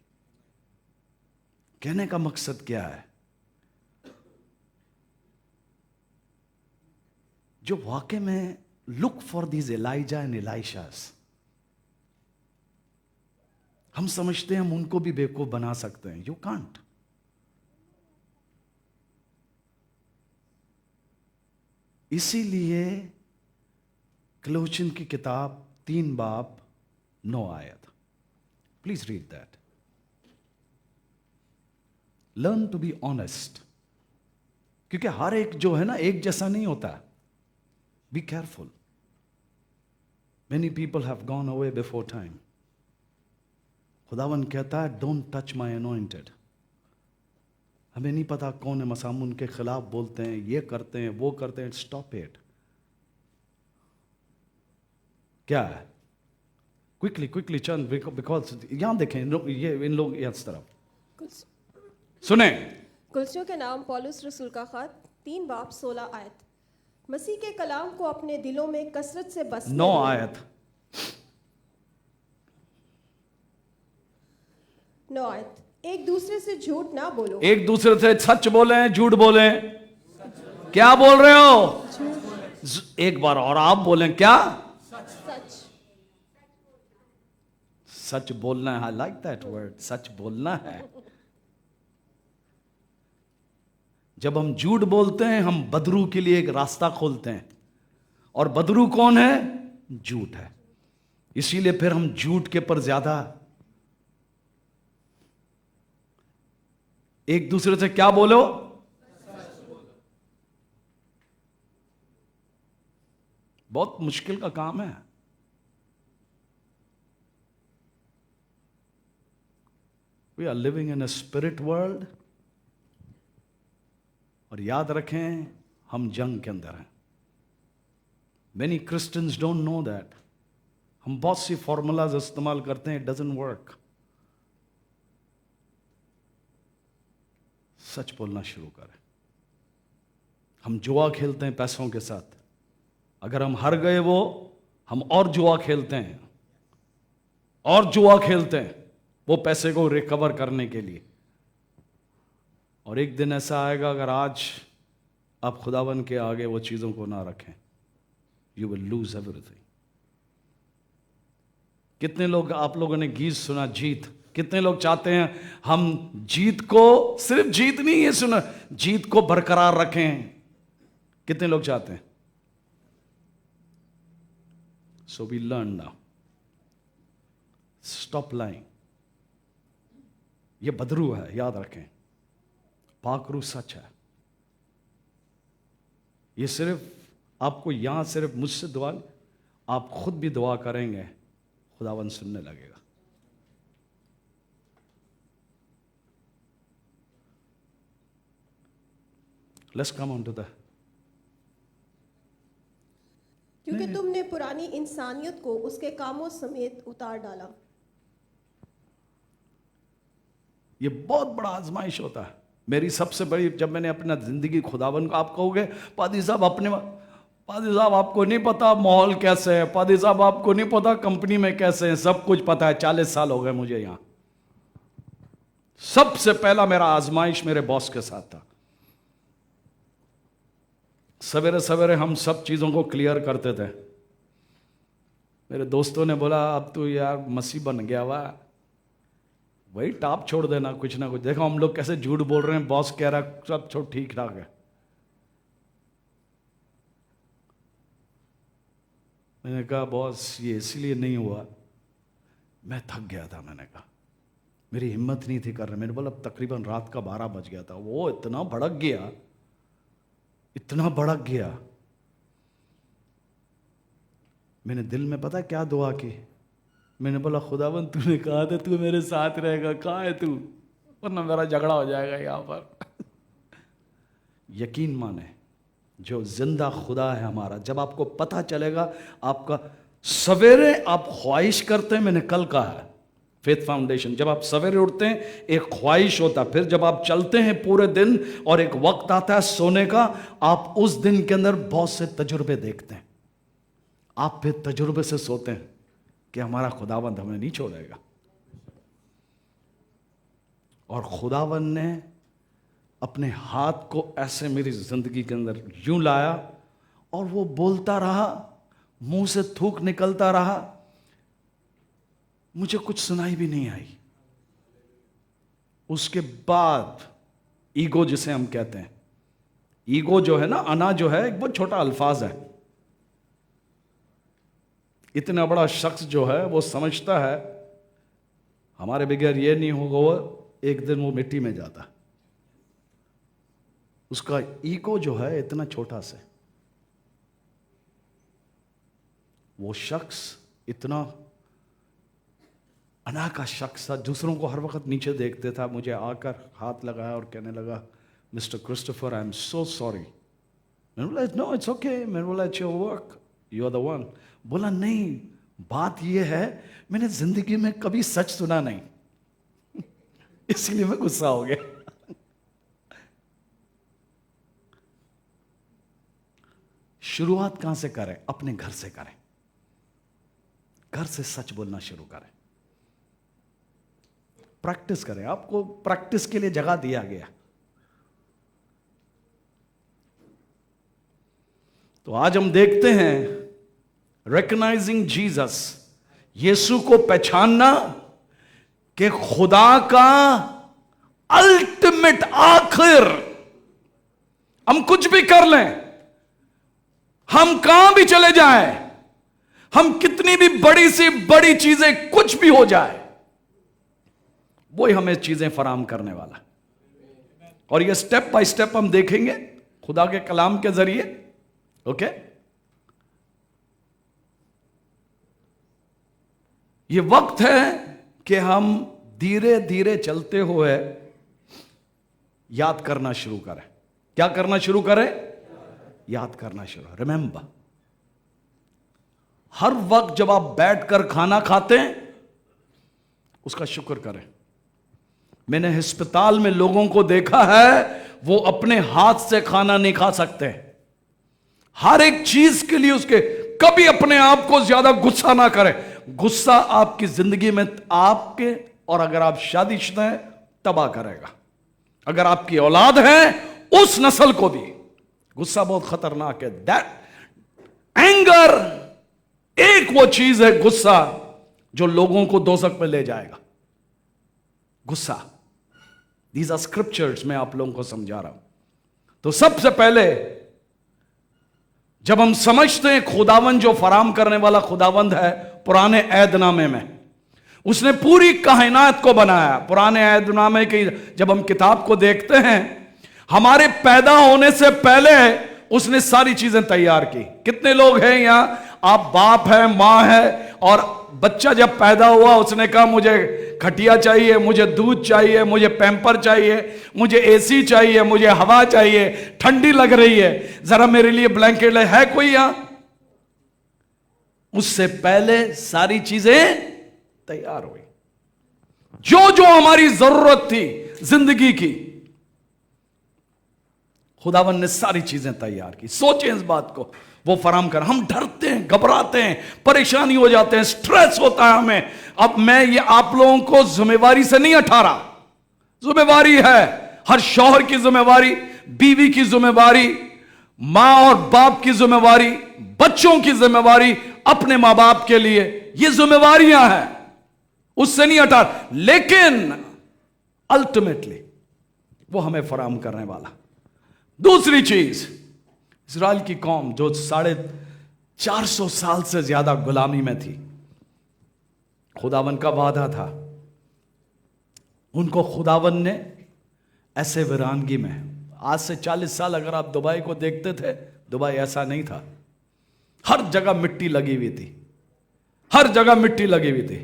कहने का मकसद क्या है? जो वाकई में look for these Elijah and Elishas. हम समझते हैं हम उनको भी बेवकूफ बना सकते हैं। You can't. इसीलिए क्लोचिन की किताब 3 बाब 9 आयत, please read that. Learn to be honest, क्योंकि हर एक जो है ना एक जैसा नहीं होता। Be careful. Many people have gone away before time. खुदावन कहता है डोंट टच माई अनॉइंटेड। हमें नहीं पता कौन है, मसाम उनके खिलाफ बोलते हैं, ये करते हैं, वो करते हैं। Stop it. क्या है? क्विकली चंद, बिकॉज यहां देखें ये इन लोग इस तरफ सुने। कुलसियों के नाम पौलुस रसूल का खत 3 बाब 16 आयत। मसीह के कलाम को अपने दिलों में कसरत से बस 9 आयत 9 आयत। एक दूसरे से झूठ ना बोलो। एक दूसरे से सच बोले, झूठ बोले। क्या बोल रहे हो? एक बार और आप बोलें। क्या? सच। सच बोलना है। आई लाइक दैट वर्ड, सच बोलना है। जब हम झूठ बोलते हैं, हम बदरू के लिए एक रास्ता खोलते हैं, और बदरू कौन है? झूठ है। इसीलिए फिर हम झूठ के पर ज्यादा एक दूसरे से क्या बोलो? बहुत मुश्किल का काम है। We are living in a spirit world, और याद रखें हम जंग के अंदर हैं। Many Christians don't know that. हम बहुत सी फॉर्मूलाज इस्तेमाल करते हैं, इट डजंट वर्क। सच बोलना शुरू करें। हम जुआ खेलते हैं पैसों के साथ। अगर हम हार गए हम और जुआ खेलते हैं, और जुआ खेलते हैं वो पैसे को रिकवर करने के लिए। और एक दिन ऐसा आएगा, अगर आज आप खुदावन के आगे वो चीजों को ना रखें, यू विल लूज एवरीथिंग। कितने लोग, आप लोगों ने गीत सुना जीत, कितने लोग चाहते हैं हम जीत को, सिर्फ जीत नहीं ये सुना, जीत को बरकरार रखें, कितने लोग चाहते हैं? So we learn now, stop lying. ये बदरू है, याद रखें, पाकरू सच है। ये सिर्फ आपको यहां सिर्फ मुझसे दुआ, आप खुद भी दुआ करेंगे, खुदावन सुनने लगेगा। Let's come on to the, क्योंकि तुमने पुरानी इंसानियत को उसके कामों समेत उतार डाला। ये बहुत बड़ा आजमाइश होता है। मेरी सबसे बड़ी, जब मैंने अपना जिंदगी खुदावन को, आप कहोगे पादी साहब पादी साहब आपको नहीं पता माहौल कैसे है, पादी साहब आपको नहीं पता कंपनी में कैसे है, सब कुछ पता है। 40 साल हो गए मुझे यहां। सबसे पहला मेरा आजमाइश मेरे बॉस के साथ था। सवेरे सवेरे हम सब चीजों को क्लियर करते थे। मेरे दोस्तों ने बोला अब तो यार मसीह बन गया हुआ, वही टाप छोड़ देना कुछ ना कुछ। देखो हम लोग कैसे झूठ बोल रहे हैं, बॉस कह रहा है सब छोड़ ठीक ठाक है। मैंने कहा बॉस ये इसलिए नहीं हुआ, मैं थक गया था। मैंने कहा मेरी हिम्मत नहीं थी कर रहे। मैंने बोला तकरीबन रात का 12 बज गया था। वो इतना भड़क गया, इतना भड़क गया। मैंने दिल में पता क्या दुआ की, मैंने बोला खुदावन तूने कहा था तू मेरे साथ रहेगा, कहाँ है तू, वरना मेरा झगड़ा हो जाएगा यहाँ पर। यकीन माने जो जिंदा खुदा है हमारा, जब आपको पता चलेगा, आपका सवेरे आप ख्वाहिश करते हैं, मैंने कल कहा है फेथ फाउंडेशन, जब आप सवेरे उठते हैं एक ख्वाहिश होता, फिर जब आप चलते हैं पूरे दिन और एक वक्त आता है सोने का, आप उस दिन के अंदर बहुत से तजुर्बे देखते हैं। आप फिर तजुर्बे से सोते हैं कि हमारा खुदावंद हमें नहीं छोड़ेगा। और खुदावंद ने अपने हाथ को ऐसे मेरी जिंदगी के अंदर यूं लाया और वो बोलता रहा, मुंह से थूक निकलता रहा, मुझे कुछ सुनाई भी नहीं आई। उसके बाद ईगो जिसे हम कहते हैं, ईगो जो है ना, अना जो है एक बहुत छोटा अल्फाज है। इतना बड़ा शख्स जो है वो समझता है हमारे बगैर ये नहीं होगा, वो एक दिन वो मिट्टी में जाता। उसका ईगो जो है इतना छोटा से, वो शख्स इतना अना का शख्स था, दूसरों को हर वक्त नीचे देखते था। मुझे आकर हाथ लगाया और कहने लगा mister Christopher I am so sorry. मैंने बोला नो इट्स ओके। मैंने बोला it's your work, you are the one. बोला नहीं, बात यह है मैंने जिंदगी में कभी सच सुना नहीं इसलिए मैं गुस्सा हो गया। शुरुआत कहां से करें? अपने घर से करें। घर से सच बोलना शुरू करें, प्रैक्टिस करें। आपको प्रैक्टिस के लिए जगह दिया गया। तो आज हम देखते हैं रिकॉग्नाइजिंग जीसस, यीशु को पहचानना कि खुदा का अल्टीमेट आखिर। हम कुछ भी कर लें, हम कहां भी चले जाएं, हम कितनी भी बड़ी सी बड़ी चीजें कुछ भी हो जाए, वही हमें चीजें फराहम करने वाला। और ये स्टेप बाय स्टेप हम देखेंगे खुदा के कलाम के जरिए। ओके, ये वक्त है कि हम धीरे धीरे चलते हुए याद करना शुरू करें। क्या करना शुरू करें? याद करना शुरू। रिमेंबर, हर वक्त जब आप बैठकर खाना खाते हैं उसका शुक्र करें। मैंने अस्पताल में लोगों को देखा है, वो अपने हाथ से खाना नहीं खा सकते। हर एक चीज के लिए उसके, कभी अपने आप को ज्यादा गुस्सा ना करें। गुस्सा आपकी जिंदगी में आपके, और अगर आप शादीशुदा हैं, तबाह करेगा। अगर आपकी औलाद है, उस नस्ल को भी। गुस्सा बहुत खतरनाक है। दैट एंगर, एक वो चीज है गुस्सा जो लोगों को दोजख में ले जाएगा। गुस्सा। दीज आर स्क्रिप्चर्स, मैं आप लोगों को समझा रहा हूं। तो सबसे पहले जब हम समझते हैं खुदावंद जो फराम करने वाला खुदावंद है, पुराने ऐदनामे में उसने पूरी कायनात को बनाया। पुराने ऐदनामे की जब हम किताब को देखते हैं, हमारे पैदा होने से पहले उसने सारी चीजें तैयार की। कितने लोग हैं यहां, आप बाप है, मां है, और बच्चा जब पैदा हुआ उसने कहा मुझे खटिया चाहिए, मुझे दूध चाहिए, मुझे पैम्पर चाहिए, मुझे एसी चाहिए, मुझे हवा चाहिए, ठंडी लग रही है, जरा मेरे लिए ब्लैंकेट है कोई यहां? उससे पहले सारी चीजें तैयार हुई। जो जो हमारी जरूरत थी जिंदगी की, खुदावन ने सारी चीजें तैयार की। सोचें इस बात को, वो फराम कर। हम डरते हैं, घबराते हैं, परेशानी हो जाते हैं, स्ट्रेस होता है हमें। अब मैं ये आप लोगों को जिम्मेवारी से नहीं हटा रहा, जिम्मेवारी है, हर शौहर की जिम्मेवारी, बीवी की जिम्मेवारी, मां और बाप की जिम्मेवारी, बच्चों की जिम्मेवारी अपने मां बाप के लिए, ये जिम्मेवारियां हैं, उससे नहीं हटा। लेकिन अल्टीमेटली वो हमें फराम करने वाला। दूसरी चीज, इजराइल की कौम जो 450 साल से ज्यादा गुलामी में थी, खुदावन का वादा था, उनको खुदावन ने ऐसे वीरानगी में, आज से 40 साल अगर आप दुबई को देखते थे, दुबई ऐसा नहीं था। हर जगह मिट्टी लगी हुई थी, हर जगह मिट्टी लगी हुई थी।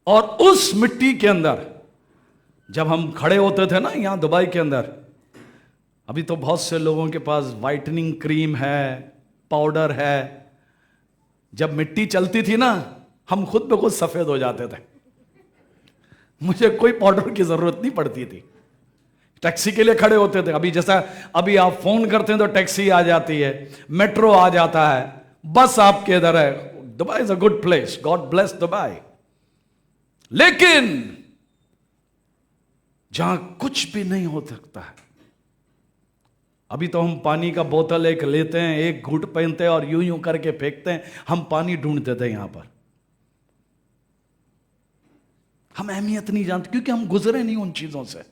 और उस मिट्टी के अंदर जब हम खड़े होते थे ना यहां दुबई के अंदर, अभी तो बहुत से लोगों के पास वाइटनिंग क्रीम है, पाउडर है, जब मिट्टी चलती थी ना हम खुद पे खुद सफेद हो जाते थे। मुझे कोई पाउडर की जरूरत नहीं पड़ती थी, टैक्सी के लिए खड़े होते थे। अभी जैसा अभी आप फोन करते हैं तो टैक्सी आ जाती है, मेट्रो आ जाता है, बस आपके इधर है। Dubai is a good place, God bless Dubai. लेकिन जहां कुछ भी नहीं हो सकता है, अभी तो हम पानी का बोतल एक लेते हैं, एक घूंट पहनते हैं और यूं यूं करके फेंकते हैं। हम पानी ढूंढते थे यहां पर, हम अहमियत नहीं जानते क्योंकि हम गुजरे नहीं उन चीजों से।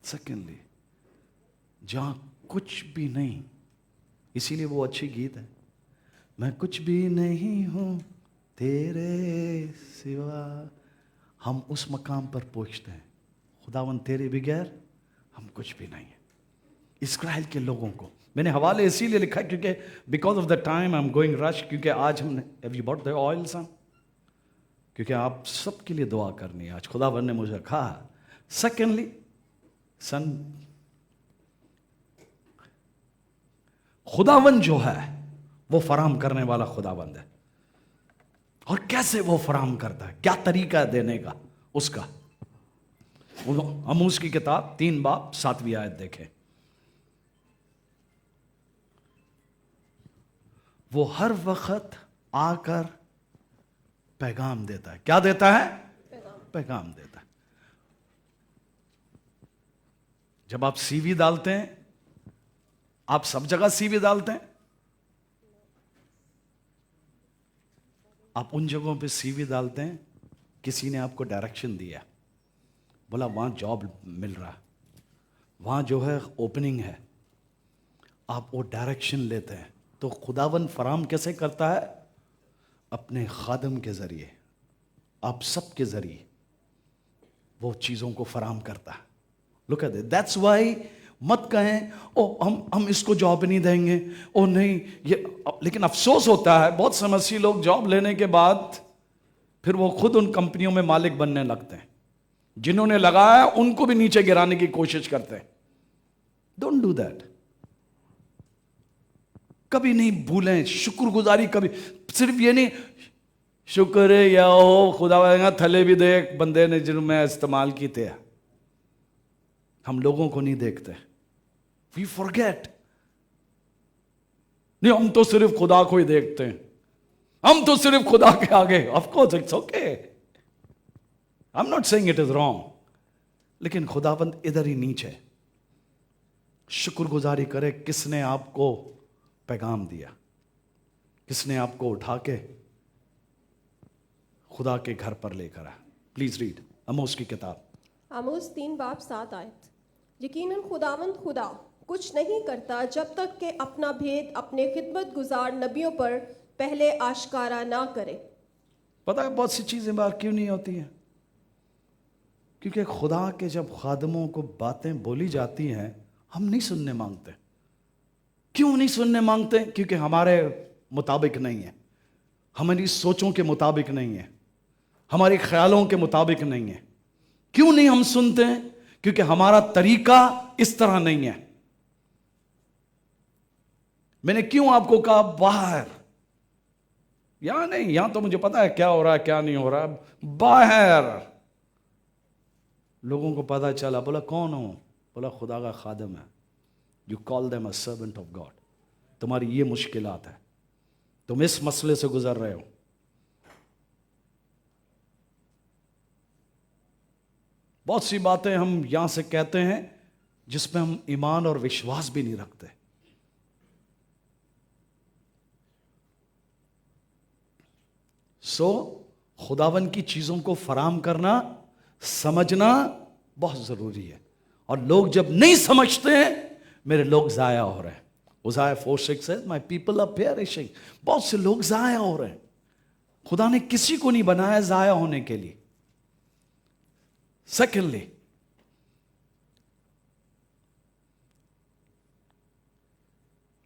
सेकेंडली, जहां कुछ भी नहीं, इसीलिए वो अच्छी गीत है, मैं कुछ भी नहीं हूं तेरे सिवा। हम उस मकाम पर पहुंचते हैं, खुदावन तेरे बगैर हम कुछ भी नहीं है। इस्राएल के लोगों को मैंने हवाले इसीलिए लिखा है क्योंकि because of the time I am going rush, क्योंकि आज हमने have you bought the oil son, क्योंकि आप सबके लिए दुआ करनी है आज, खुदावन ने मुझे कहा। सेकेंडली सन, खुदावन जो है वो फराम करने वाला खुदावंद है। और कैसे वो फराम करता है, क्या तरीका है देने का उसका, हम उसकी किताब 3 बाब 7वीं आयत देखें। वो हर वक्त आकर पैगाम देता है। क्या देता है? पैगाम देता है। जब आप सीवी डालते हैं, आप सब जगह सीवी डालते हैं, आप उन जगहों पे सीवी डालते हैं किसी ने आपको डायरेक्शन दिया, बोला वहां जॉब मिल रहा, वहां जो है ओपनिंग है, आप वो डायरेक्शन लेते हैं। तो खुदावन फराम कैसे करता है? अपने खादम के जरिए, आप सब के जरिए वो चीजों को फराम करता है। लुक एट दैट्स व्हाई मत कहें ओ हम इसको जॉब नहीं देंगे, ओ नहीं ये। लेकिन अफसोस होता है बहुत से मसीही लोग जॉब लेने के बाद फिर वो खुद उन कंपनियों में मालिक बनने लगते हैं, जिन्होंने लगाया उनको भी नीचे गिराने की कोशिश करते हैं। Don't do that. कभी नहीं भूलें शुक्रगुजारी, कभी सिर्फ ये नहीं शुक्र है या हो खुदा थले भी दे बंदे ने जिन्होंने मैं इस्तेमाल की थे। हम लोगों को नहीं देखते, वी फॉरगेट। नहीं हम तो सिर्फ खुदा को ही देखते हैं, हम तो सिर्फ खुदा के आगे। Of course it's okay, I am not saying it is wrong, लेकिन खुदाबंद इधर ही नीचे शुक्रगुजारी करे। किसने आपको पैगाम दिया, किसने आपको उठा के खुदा के घर पर लेकर आए। प्लीज रीड आमोस की किताब। आमोस 3 बाब 7 आयत। यकीनन खुदावंद खुदा कुछ नहीं करता जब तक कि अपना भेद अपने खिदमत गुजार नबियों पर पहले आश्कारा ना करे। पता है बहुत सी चीजें बाहर क्यों नहीं होती हैं? क्योंकि खुदा के जब खादमों को बातें बोली जाती हैं हम नहीं सुनने मांगते। क्यों नहीं सुनने मांगते? क्योंकि हमारे मुताबिक नहीं है, हमारी सोचों के मुताबिक नहीं है, हमारे ख्यालों के मुताबिक नहीं है। क्यों नहीं हम सुनते हैं? क्योंकि हमारा तरीका इस तरह नहीं है। मैंने क्यों आपको कहा बाहर? यहां नहीं, यहां तो मुझे पता है क्या हो रहा है क्या नहीं हो रहा है। बाहर लोगों को पता चला, बोला कौन हो? बोला खुदा का खादम है। You call them a servant of God. तुम्हारी ये मुश्किलात है, तुम इस मसले से गुजर रहे हो। बहुत सी बातें हम यहां से कहते हैं जिसमें हम ईमान और विश्वास भी नहीं रखते। खुदावन की चीजों को फराम करना, समझना बहुत जरूरी है। और लोग जब नहीं समझते हैं, मेरे लोग जाया हो रहे हैं। उज़ाया 4:6 says, My people are perishing। बहुत से लोग जाया हो रहे हैं। खुदा ने किसी को नहीं बनाया जाया होने के लिए। सेकेंडली,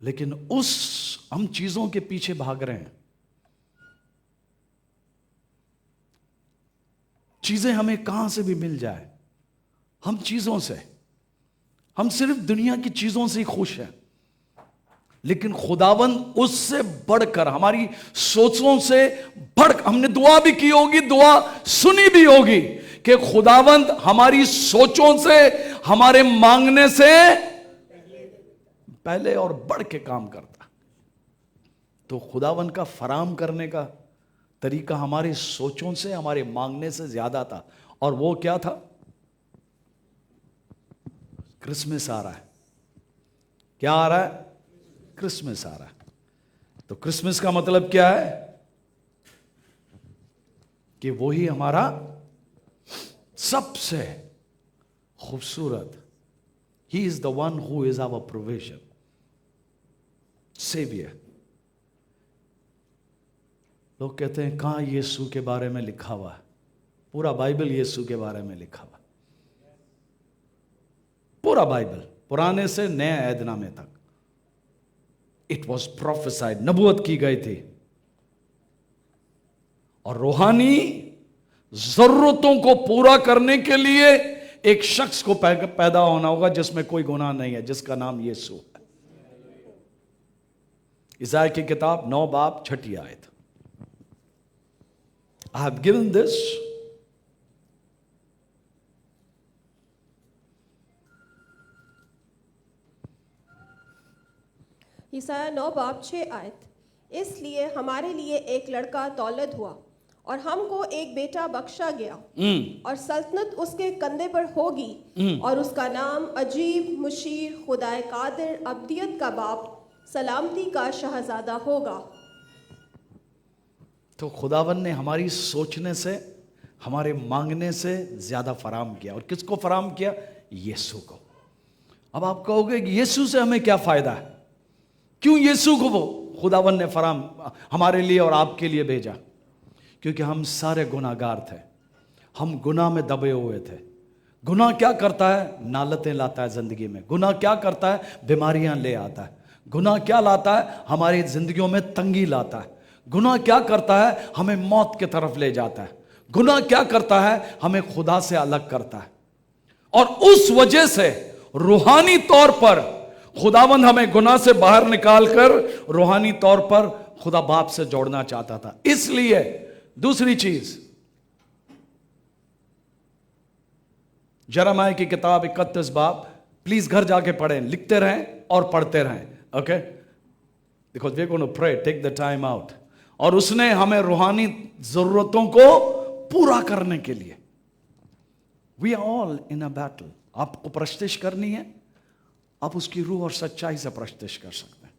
लेकिन उस हम चीजों के पीछे भाग रहे हैं। चीजें हमें कहां से भी मिल जाए, हम चीजों से, हम सिर्फ दुनिया की चीजों से ही खुश हैं। लेकिन खुदावंद उससे बढ़कर, हमारी सोचों से बढ़कर, हमने दुआ भी की होगी, दुआ सुनी भी होगी कि खुदावंद हमारी सोचों से, हमारे मांगने से पहले और बढ़ के काम करता। तो खुदावंद का फराम करने का तरीका हमारे सोचों से, हमारे मांगने से ज्यादा था। और वो क्या था? क्रिसमस आ रहा है। क्या आ रहा है? क्रिसमस आ रहा है। तो क्रिसमस का मतलब क्या है? कि वही हमारा सबसे खूबसूरत, he is the one who is our provision, saviour. लोग कहते हैं कहां यीशु के बारे में लिखा हुआ है? पूरा बाइबल यीशु के बारे में लिखा हुआ। पूरा बाइबल, पुराने से नए ऐदनामे तक। इट वॉज प्रोफेसाइड, नबूवत की गई थी। और रूहानी जरूरतों को पूरा करने के लिए एक शख्स को पैदा होना होगा जिसमें कोई गुनाह नहीं है, जिसका नाम यीशु है। इसाया की किताब 9 बाब 6 आयत। I have given this ईसाया 9 बाब 6 आयत। इसलिए हमारे लिए एक लड़का दौलत हुआ और हमको एक बेटा बख्शा गया, और सल्तनत उसके कंधे पर होगी, और उसका नाम अजीब, मुशीर, खुदाए कादिर, अब्दियत का बाप, सलामती का शहजादा होगा। तो खुदावन ने हमारी सोचने से, हमारे मांगने से ज्यादा फराम किया। और किसको फराम किया? यीशु को। अब आप कहोगे कि यीशु से हमें क्या फायदा है? क्यों यीशु को वो खुदावन ने फराम हमारे लिए और आपके लिए भेजा? क्योंकि हम सारे गुनाहगार थे, हम गुनाह में दबे हुए थे। गुनाह क्या करता है? नालतें लाता है जिंदगी में। गुनाह क्या करता है? बीमारियां ले आता है। गुनाह क्या लाता है? हमारी जिंदगियों में तंगी लाता है। गुनाह क्या करता है? हमें मौत की तरफ ले जाता है। गुनाह क्या करता है? हमें खुदा से अलग करता है। और उस वजह से रूहानी तौर पर खुदावंद हमें गुनाह से बाहर निकालकर रूहानी तौर पर खुदा बाप से जोड़ना चाहता था। इसलिए दूसरी चीज, यिर्मयाह की किताब 31 बाब, प्लीज घर जाके पढ़ें, लिखते रहें और पढ़ते रहें। Okay, because we are going to pray, take the time out. और उसने हमें रूहानी जरूरतों को पूरा करने के लिए, we are all in a battle. आपको प्रस्तिश करनी है, आप उसकी रूह और सच्चाई से प्रस्तिश कर सकते हैं।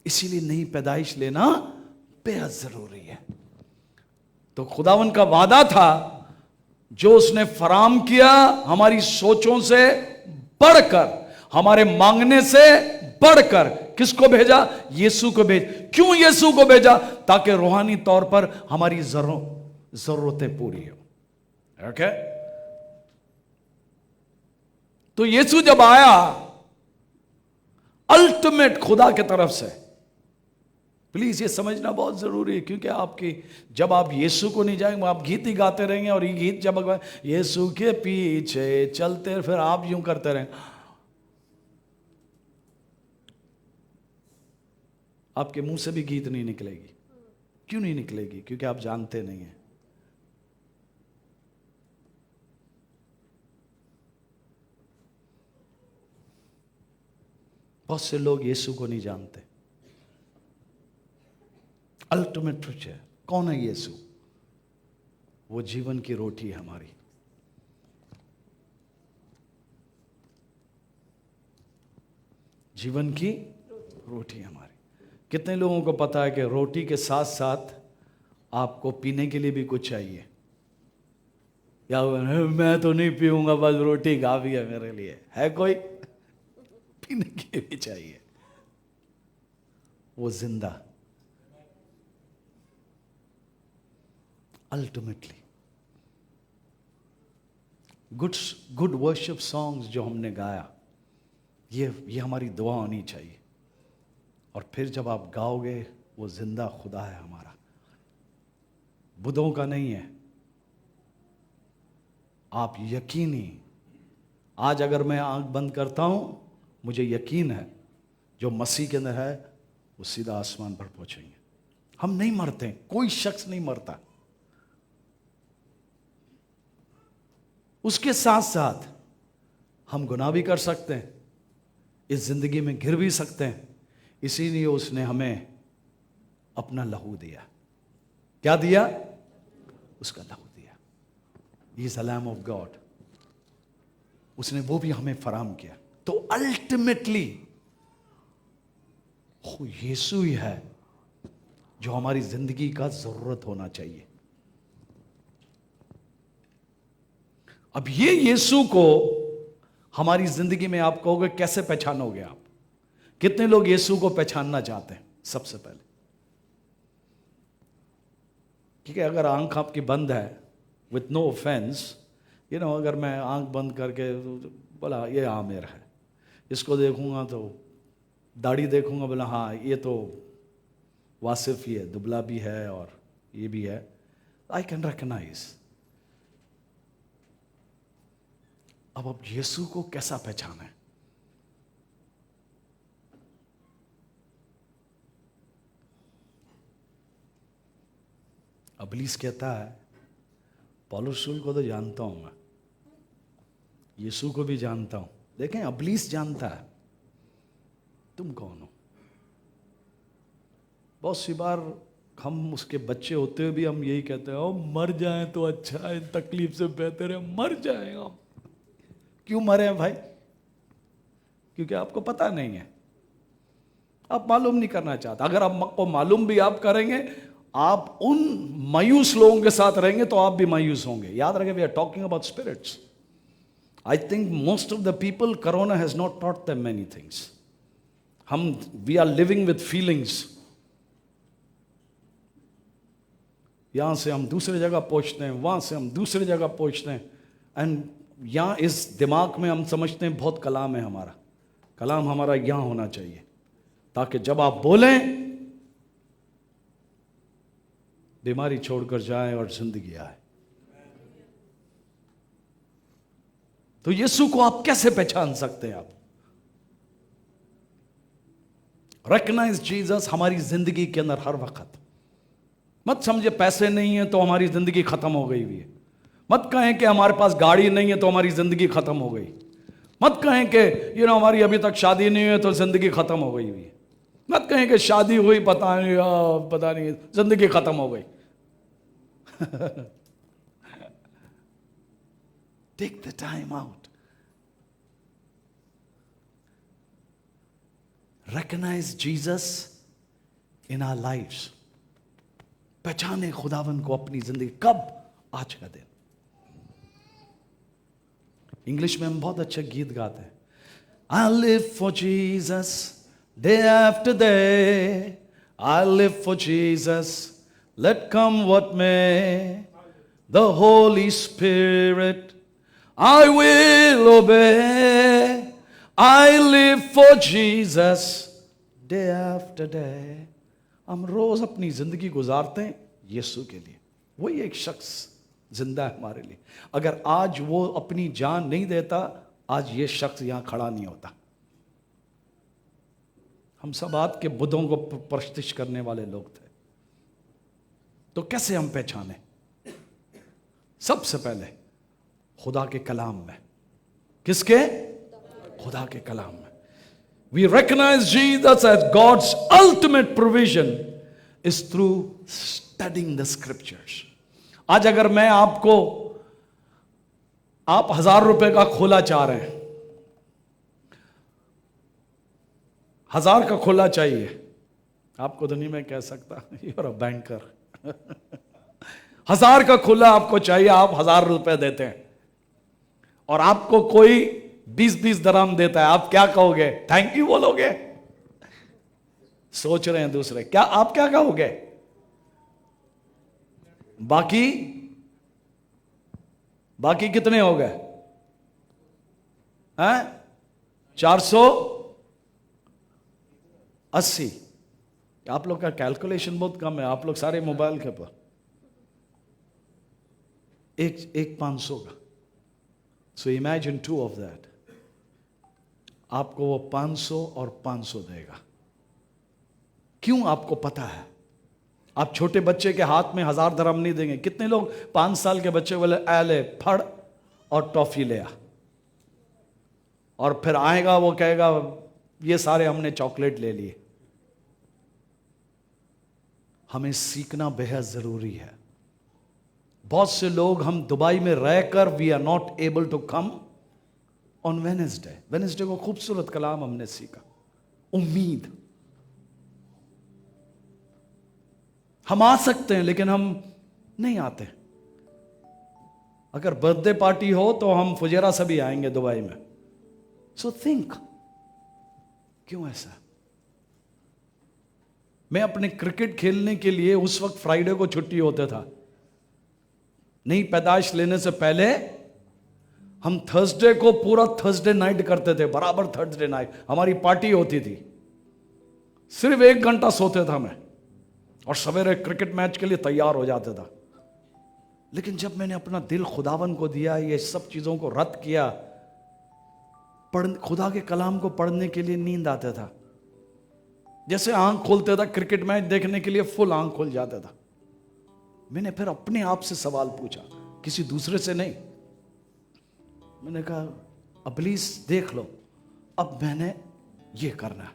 इसीलिए नई पैदाइश लेना बेहद जरूरी है। तो खुदावन का वादा था जो उसने फराम किया हमारी सोचों से बढ़कर, हमारे मांगने से बढ़कर। किसको भेजा? यीशु को भेज। क्यों यीशु को भेजा? ताकि रूहानी तौर पर हमारी जरूरतें पूरी हो। ओके, तो यीशु जब आया अल्टीमेट खुदा की तरफ से, प्लीज ये समझना बहुत जरूरी है, क्योंकि आपकी जब आप यीशु को नहीं जाएंगे, आप गीत ही गाते रहेंगे, और ये गीत जब यीशु के पीछे चलते, फिर आप यूं करते रहेंगे, आपके मुंह से भी गीत नहीं निकलेगी। क्यों नहीं निकलेगी? क्योंकि आप जानते नहीं हैं। बहुत से लोग यीशु को नहीं जानते। अल्टीमेट ट्रुथ है, कौन है यीशु? वो जीवन की रोटी है हमारी। जीवन की रोटी हमारी। कितने लोगों को पता है कि रोटी के साथ साथ आपको पीने के लिए भी कुछ चाहिए? या मैं तो नहीं पीऊंगा, बस रोटी काफी है मेरे लिए। है कोई? पीने के लिए भी चाहिए। वो जिंदा अल्टीमेटली गुड वर्शिप सॉन्ग्स जो हमने गाया, ये हमारी दुआ होनी चाहिए। और फिर जब आप गाओगे, वो जिंदा खुदा है हमारा, बुद्धों का नहीं है। आप यकीनी, आज अगर मैं आंख बंद करता हूं, मुझे यकीन है जो मसीह के अंदर है वो सीधा आसमान पर पहुंचेंगे। हम नहीं मरते, कोई शख्स नहीं मरता। उसके साथ साथ हम गुनाह भी कर सकते हैं, इस जिंदगी में गिर भी सकते हैं। इसीलिए उसने हमें अपना लहू दिया। क्या दिया? उसका लहू दिया। He is the lamb of God. उसने वो भी हमें फराम किया। तो अल्टीमेटली यीशु ही है जो हमारी जिंदगी का जरूरत होना चाहिए। अब ये यीशु को हमारी जिंदगी में आप कहोगे कैसे पहचानोगे आप? कितने लोग यीशु को पहचानना चाहते हैं? सबसे पहले, ठीक है, अगर आंख आपकी बंद है, विथ नो ऑफेंस, अगर मैं आंख बंद करके बोला ये आमिर है, इसको देखूंगा तो दाढ़ी देखूंगा, बोला हाँ ये तो वासिफ ही है, दुबला भी है और ये भी है, आई कैन रिकॉग्नाइज। अब यीशु को कैसा पहचाने? इब्लीस कहता है, पौलुस रसूल को तो जानता हूं मैं, यीशु को भी जानता हूं। देखें, इब्लीस जानता है तुम कौन हो। बहुत सी बार हम उसके बच्चे होते हुए भी हम यही कहते हैं, ओ मर जाएं तो अच्छा है, तकलीफ से बेहतर है मर जाएं हम। क्यों मरे हैं भाई? क्योंकि आपको पता नहीं है, आप मालूम नहीं करना चाहते। अगर आपको मालूम भी आप करेंगे, आप उन मायूस लोगों के साथ रहेंगे तो आप भी मायूस होंगे। याद रखें, we are talking about spirits. I think most of the people, corona has not taught them many things. We are living with feelings. यहां से हम दूसरी जगह पहुंचते हैं, वहां से हम दूसरी जगह पहुंचते हैं, एंड यहां इस दिमाग में हम समझते हैं बहुत कलाम है हमारा। कलाम हमारा यहां होना चाहिए, ताकि जब आप बोलें बीमारी छोड़कर जाए और जिंदगी आए। तो यीशु को आप कैसे पहचान सकते हैं? आप रिकॉग्नाइज जीसस हमारी जिंदगी के अंदर हर वक्त। मत समझे पैसे नहीं है तो हमारी जिंदगी खत्म हो गई हुई है। मत कहें कि हमारे पास गाड़ी नहीं है तो हमारी जिंदगी खत्म हो गई। मत कहें कि हमारी अभी तक शादी नहीं है तो जिंदगी खत्म हो गई हुई है। मत कहें कि शादी हुई पता नहीं जिंदगी खत्म हो गई। Take the time out. Recognize Jesus in our lives. पहचाने खुदावन को अपनी जिंदगी। कब? आज का दिन। इंग्लिश में हम बहुत अच्छे गीत गाते हैं। I live for Jesus day after day. I live for Jesus, let come what may. The Holy Spirit I will obey. I live for Jesus day after day. हम रोज अपनी जिंदगी गुजारते हैं यीशु के लिए। वही एक शख्स जिंदा है हमारे लिए। अगर आज वो अपनी जान नहीं देता, आज ये शख्स यहां खड़ा नहीं होता। हम सब आज के बुद्धों को प्रस्तिश करने वाले लोग थे। तो कैसे हम पहचाने? सबसे पहले खुदा के कलाम में। किसके? खुदा के कलाम में। We recognize Jesus as God's ultimate provision is through studying the scriptures. आज अगर मैं आपको, आप 1000 रुपए का खोला चाह रहे हैं, 1000 का खोला चाहिए, आपको तो नहीं मैं कह सकता, you're a banker. 1000 का खुला आपको चाहिए, आप 1000 रुपए देते हैं और आपको कोई 20-20 दराम देता है, आप क्या कहोगे? थैंक यू बोलोगे? सोच रहे हैं दूसरे, क्या आप क्या कहोगे? बाकी कितने हो गए? 480। आप लोग का कैलकुलेशन बहुत कम है, आप लोग सारे मोबाइल के पर। एक 500 का। So imagine 2 of that. आपको वो 500 और 500 देगा। क्यों? आपको पता है। आप छोटे बच्चे के हाथ में 1000 दरम नहीं देंगे। कितने लोग 5 साल के बच्चे बोले ले फड़ और टॉफी ले आ, और फिर आएगा वो कहेगा ये सारे हमने चॉकलेट ले लिए। हमें सीखना बेहद जरूरी है। बहुत से लोग, हम दुबई में रहकर we are not able to come on Wednesday को खूबसूरत कलाम हमने सीखा, उम्मीद। हम आ सकते हैं लेकिन हम नहीं आते। अगर बर्थडे पार्टी हो तो हम फुजेरा से भी आएंगे दुबई में। सो थिंक, क्यों ऐसा? मैं अपने क्रिकेट खेलने के लिए उस वक्त फ्राइडे को छुट्टी होता था। नहीं पैदाइश लेने से पहले हम थर्सडे को पूरा थर्सडे नाइट करते थे, बराबर थर्सडे नाइट हमारी पार्टी होती थी। सिर्फ 1 घंटा सोते था मैं और सवेरे क्रिकेट मैच के लिए तैयार हो जाता था। लेकिन जब मैंने अपना दिल खुदावन को दिया, ये सब चीजों को रद्द किया, खुदा के कलाम को पढ़ने के लिए नींद आता था। जैसे आंख खोलते था क्रिकेट मैच देखने के लिए, फुल आंख खुल जाता था। मैंने फिर अपने आप से सवाल पूछा, किसी दूसरे से नहीं। मैंने कहा अब प्लीज देख लो, अब मैंने ये करना है।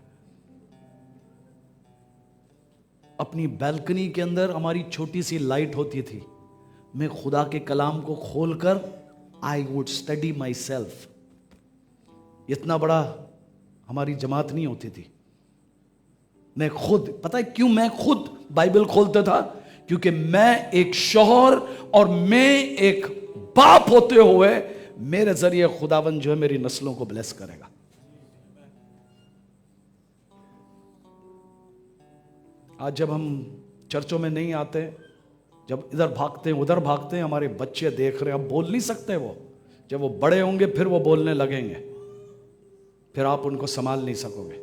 अपनी बैल्कनी के अंदर हमारी छोटी सी लाइट होती थी। मैं खुदा के कलाम को खोलकर I would study my self. इतना बड़ा हमारी जमात नहीं होती थी। मैं खुद, पता है क्यों मैं खुद बाइबल खोलता था? क्योंकि मैं एक शौहर और मैं एक बाप होते हुए मेरे जरिए खुदावन जो है मेरी नस्लों को ब्लेस करेगा। आज जब हम चर्चों में नहीं आते, जब इधर भागते हैं उधर भागते हैं, हमारे बच्चे देख रहे हैं, अब बोल नहीं सकते वो। जब वो बड़े होंगे फिर वो बोलने लगेंगे, फिर आप उनको संभाल नहीं सकोगे।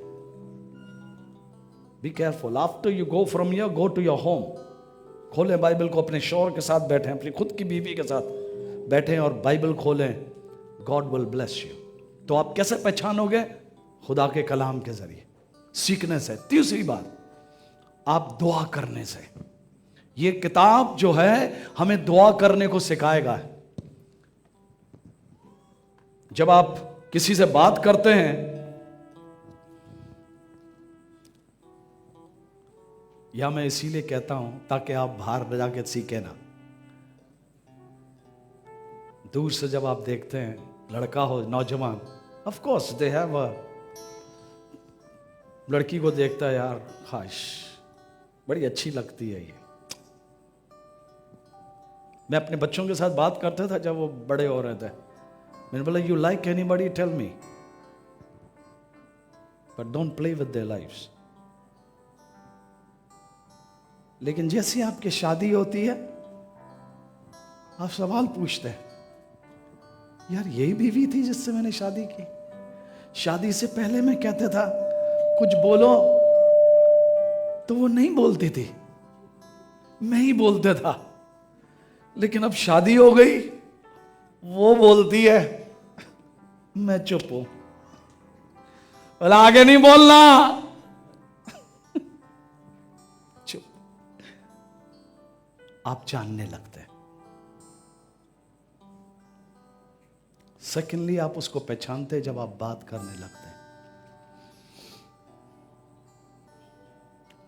Be careful. After you go from here, go to your home. खोलें बाइबल को, अपने शौहर के साथ बैठें, अपनी खुद की बीवी के साथ बैठें और बाइबल खोलें। God will bless you. तो आप कैसे पहचानोगे? खुदा के कलाम के जरिए, सीखने से। तीसरी बात, आप दुआ करने से। ये किताब जो है हमें दुआ करने को सिखाएगा। जब आप किसी से बात करते हैं, या मैं इसीलिए कहता हूं ताकि आप बाहर जाके सीखे ना। दूर से जब आप देखते हैं, लड़का हो, नौजवान, of course they have a, लड़की को देखता है, यार खाश बड़ी अच्छी लगती है ये, मैं अपने बच्चों के साथ बात करता था जब वो बड़े हो रहे थे, मैंने बोला you like anybody tell me, but don't play with their lives. लेकिन जैसे आपकी शादी होती है आप सवाल पूछते हैं, यार यही बीवी थी जिससे मैंने शादी की? शादी से पहले मैं कहता था कुछ बोलो तो वो नहीं बोलती थी, मैं ही बोलता था, लेकिन अब शादी हो गई, वो बोलती है, मैं चुप हूं। बोला आगे नहीं बोलना, चुप। आप जानने लगते हैं। सेकेंडली, आप उसको पहचानते जब आप बात करने लगते हैं।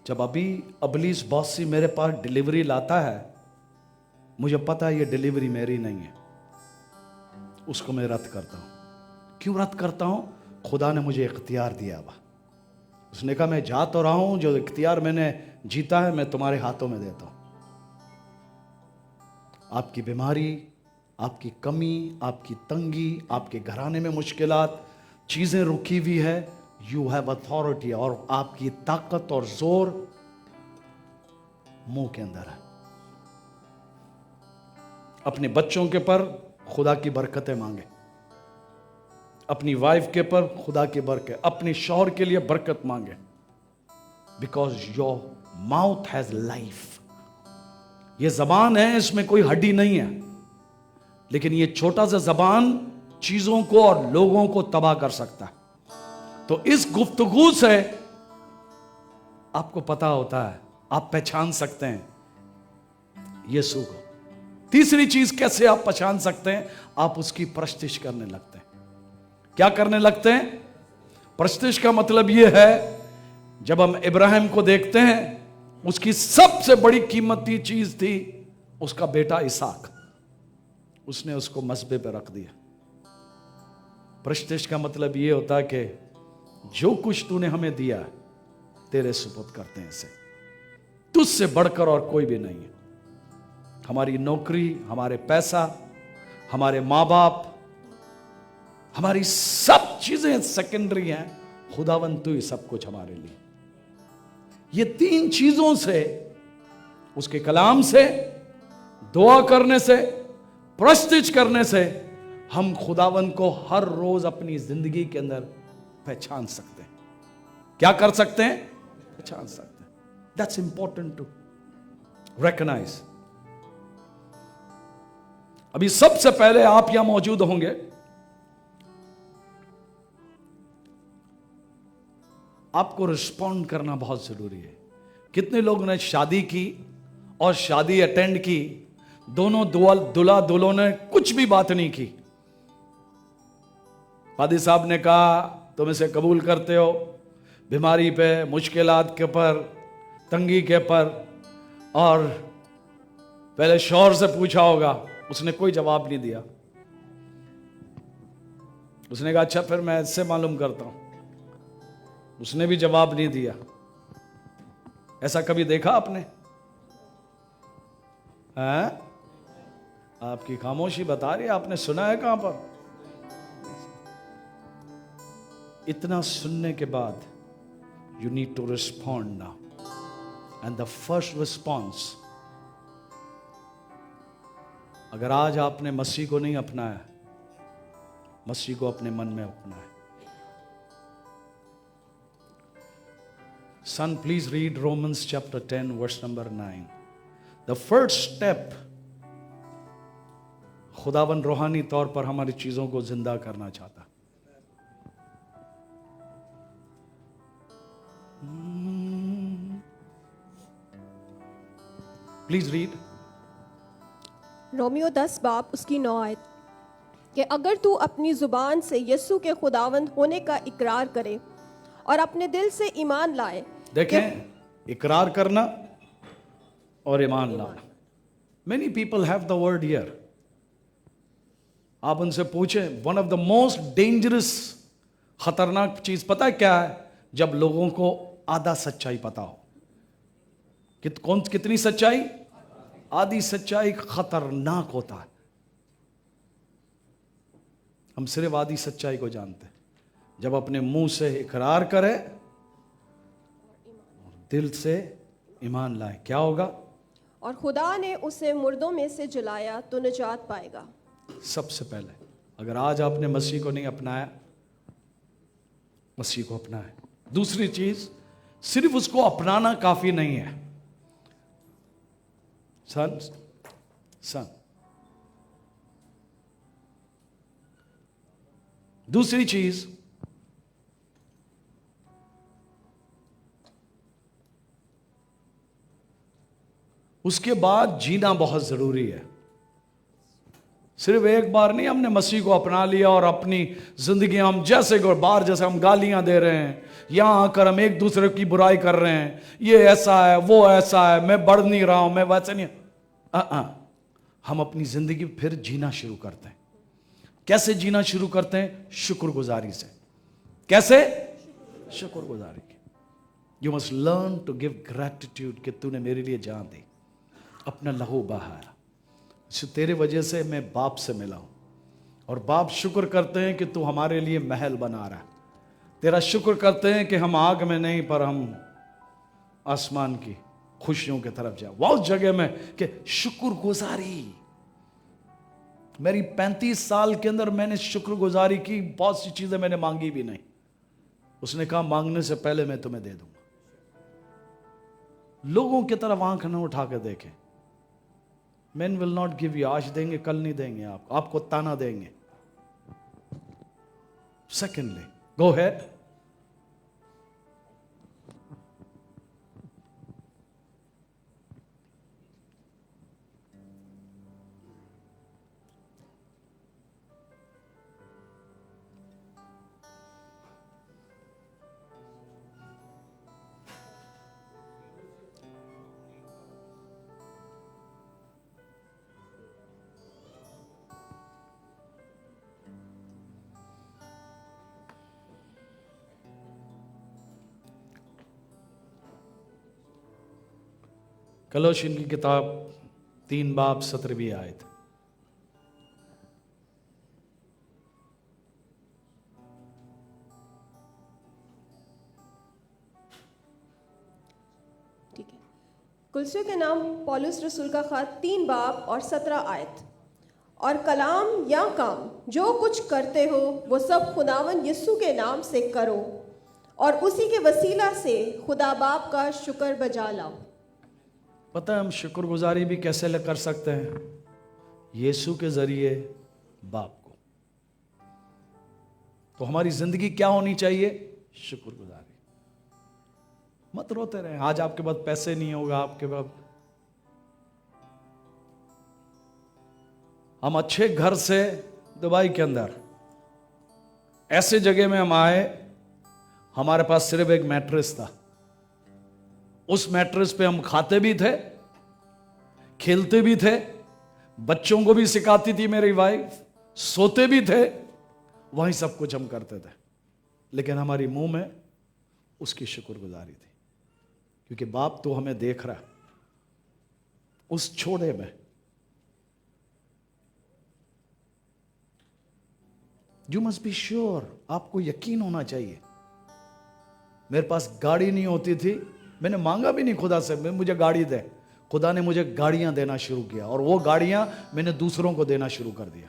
जब अभी अबलीस बॉसी मेरे पास डिलीवरी लाता है, मुझे पता है ये डिलीवरी मेरी नहीं है, उसको मैं रद्द करता हूं। क्यों रद्द करता हूं? खुदा ने मुझे इख्तियार दिया हुआ। उसने कहा मैं जा तो रहा हूं, जो इख्तियार मैंने जीता है मैं तुम्हारे हाथों में देता हूं। आपकी बीमारी, आपकी कमी, आपकी तंगी, आपके घराने में मुश्किलात, चीजें रुकी हुई है, यू हैव अथॉरिटी, और आपकी ताकत और जोर मुंह के अंदर है। अपने बच्चों के पर खुदा की बरकतें मांगे, अपनी वाइफ के पर खुदा की बरकत, अपने शौहर के लिए बरकत मांगे, because your mouth has life. ये जबान है, इसमें कोई हड्डी नहीं है, लेकिन ये छोटा सा जबान चीजों को और लोगों को तबाह कर सकता है। तो इस गुफ्तगू से आपको पता होता है, आप पहचान सकते हैं यीशु को। तीसरी चीज कैसे आप पहचान सकते हैं? आप उसकी प्रस्तिश करने लगते हैं। क्या करने लगते हैं? प्रस्तिश का मतलब यह है, जब हम इब्राहिम को देखते हैं, उसकी सबसे बड़ी कीमती चीज थी उसका बेटा इसहाक, उसने उसको मसबे पे रख दिया। प्रस्तिश का मतलब यह होता है कि जो कुछ तूने हमें दिया तेरे सुपुर्द करते हैं, इसे तुझसे बढ़कर और कोई भी नहीं है। हमारी नौकरी, हमारे पैसा, हमारे माँ बाप, हमारी सब चीजें सेकेंडरी हैं, खुदावन तू ही सब कुछ हमारे लिए। ये तीन चीजों से, उसके कलाम से, दुआ करने से, प्रस्तिज करने से, हम खुदावन को हर रोज अपनी जिंदगी के अंदर पहचान सकते हैं। क्या कर सकते हैं? पहचान सकते हैं। That's important to recognise. अभी सबसे पहले आप यहां मौजूद होंगे, आपको रिस्पॉन्ड करना बहुत जरूरी है। कितने लोगों ने शादी की और शादी अटेंड की, दोनों दूल्हा दुल्हन ने कुछ भी बात नहीं की। पादी साहब ने कहा तुम इसे कबूल करते हो, बीमारी पे, मुश्किलात के पर, तंगी के पर, और पहले शौहर से पूछा होगा, उसने कोई जवाब नहीं दिया। उसने कहा अच्छा फिर मैं इससे मालूम करता हूं, उसने भी जवाब नहीं दिया। ऐसा कभी देखा आपने? हैं? आपकी खामोशी बता रही है, आपने सुना है कहां पर? इतना सुनने के बाद you need to respond now, and the first response, अगर आज आपने मसीह को नहीं अपनाया, मसीह को अपने मन में अपनाया। Son, please read Romans chapter 10 verse number 9. The first step, खुदावन रूहानी तौर पर हमारी चीजों को जिंदा करना चाहता। Please read. रोमियो 10 बाब उसकी 9 आयत, कि अगर तू अपनी जुबान से यीशु के खुदावंद होने का इकरार करे और अपने दिल से ईमान लाए। देखें, इकरार करना और ईमान लाना। Many people have the word here. आप उनसे पूछें, one of the most dangerous, खतरनाक चीज पता है क्या है? जब लोगों को आधा सच्चाई पता हो। कितनी सच्चाई? आधी सच्चाई खतरनाक होता है। हम सिर्फ आधी सच्चाई को जानते हैं। जब अपने मुंह से इकरार करे और दिल से ईमान लाए, क्या होगा? और खुदा ने उसे मुर्दों में से जलाया तो निजात पाएगा। सबसे पहले अगर आज आपने मसीह को नहीं अपनाया, मसीह को अपनाए। दूसरी चीज, सिर्फ उसको अपनाना काफी नहीं है। सन दूसरी चीज, उसके बाद जीना बहुत जरूरी है। सिर्फ एक बार नहीं हमने मसीह को अपना लिया और अपनी जिंदगी हम जैसे बाहर जैसे हम गालियां दे रहे हैं, यहां आकर हम एक दूसरे की बुराई कर रहे हैं, ये ऐसा है वो ऐसा है, मैं बढ़ नहीं रहा हूं, मैं वैसे नहीं। हम अपनी जिंदगी फिर जीना शुरू करते हैं। कैसे जीना शुरू करते हैं? शुक्रगुजारी से। कैसे? शुक्रगुजारी के। You must learn to give gratitude कि तूने मेरे लिए जान दी, अपना लहू बहाया, तेरे वजह से मैं बाप से मिला हूं। और बाप शुक्र करते हैं कि तू हमारे लिए महल बना रहा है। तेरा शुक्र करते हैं कि हम आग में नहीं पर हम आसमान की खुशियों की तरफ जाए। वो उस जगह में कि शुक्रगुजारी। मेरी 35 साल के अंदर मैंने शुक्रगुजारी की, बहुत सी चीजें मैंने मांगी भी नहीं। उसने कहा मांगने से पहले मैं तुम्हें दे दूंगा। लोगों की तरफ आंख न उठा के देखें। Men will not give you, आज देंगे कल नहीं देंगे, आपको ताना देंगे। Secondly, go ahead. कलोशियन की किताब 3 बाब 17वीं आयत। ठीक है। कुलसियों के नाम पौलुस रसूल का खत 3 बाब और 17 आयत। और कलाम या काम जो कुछ करते हो वो सब खुदावन यीशु के नाम से करो और उसी के वसीला से खुदा बाप का शुक्र बजा लाओ। पता है हम शुक्रगुजारी भी कैसे कर सकते हैं? यीशु के जरिए बाप को। तो हमारी जिंदगी क्या होनी चाहिए? शुक्रगुजारी। मत रोते रहे आज आपके पास पैसे नहीं होगा, आपके पास। हम अच्छे घर से दुबई के अंदर ऐसे जगह में हम आए, हमारे पास सिर्फ एक मैट्रेस था। उस मैट्रेस पे हम खाते भी थे, खेलते भी थे, बच्चों को भी सिखाती थी मेरी वाइफ, सोते भी थे, वही सब कुछ हम करते थे। लेकिन हमारी मुंह में उसकी शुक्रगुजारी थी, क्योंकि बाप तो हमें देख रहा है। उस छोड़े में यू मस्ट बी श्योर, आपको यकीन होना चाहिए। मेरे पास गाड़ी नहीं होती थी, मैंने मांगा भी नहीं खुदा से मुझे गाड़ी दे। खुदा ने मुझे गाड़ियां देना शुरू किया और वो गाड़ियां मैंने दूसरों को देना शुरू कर दिया,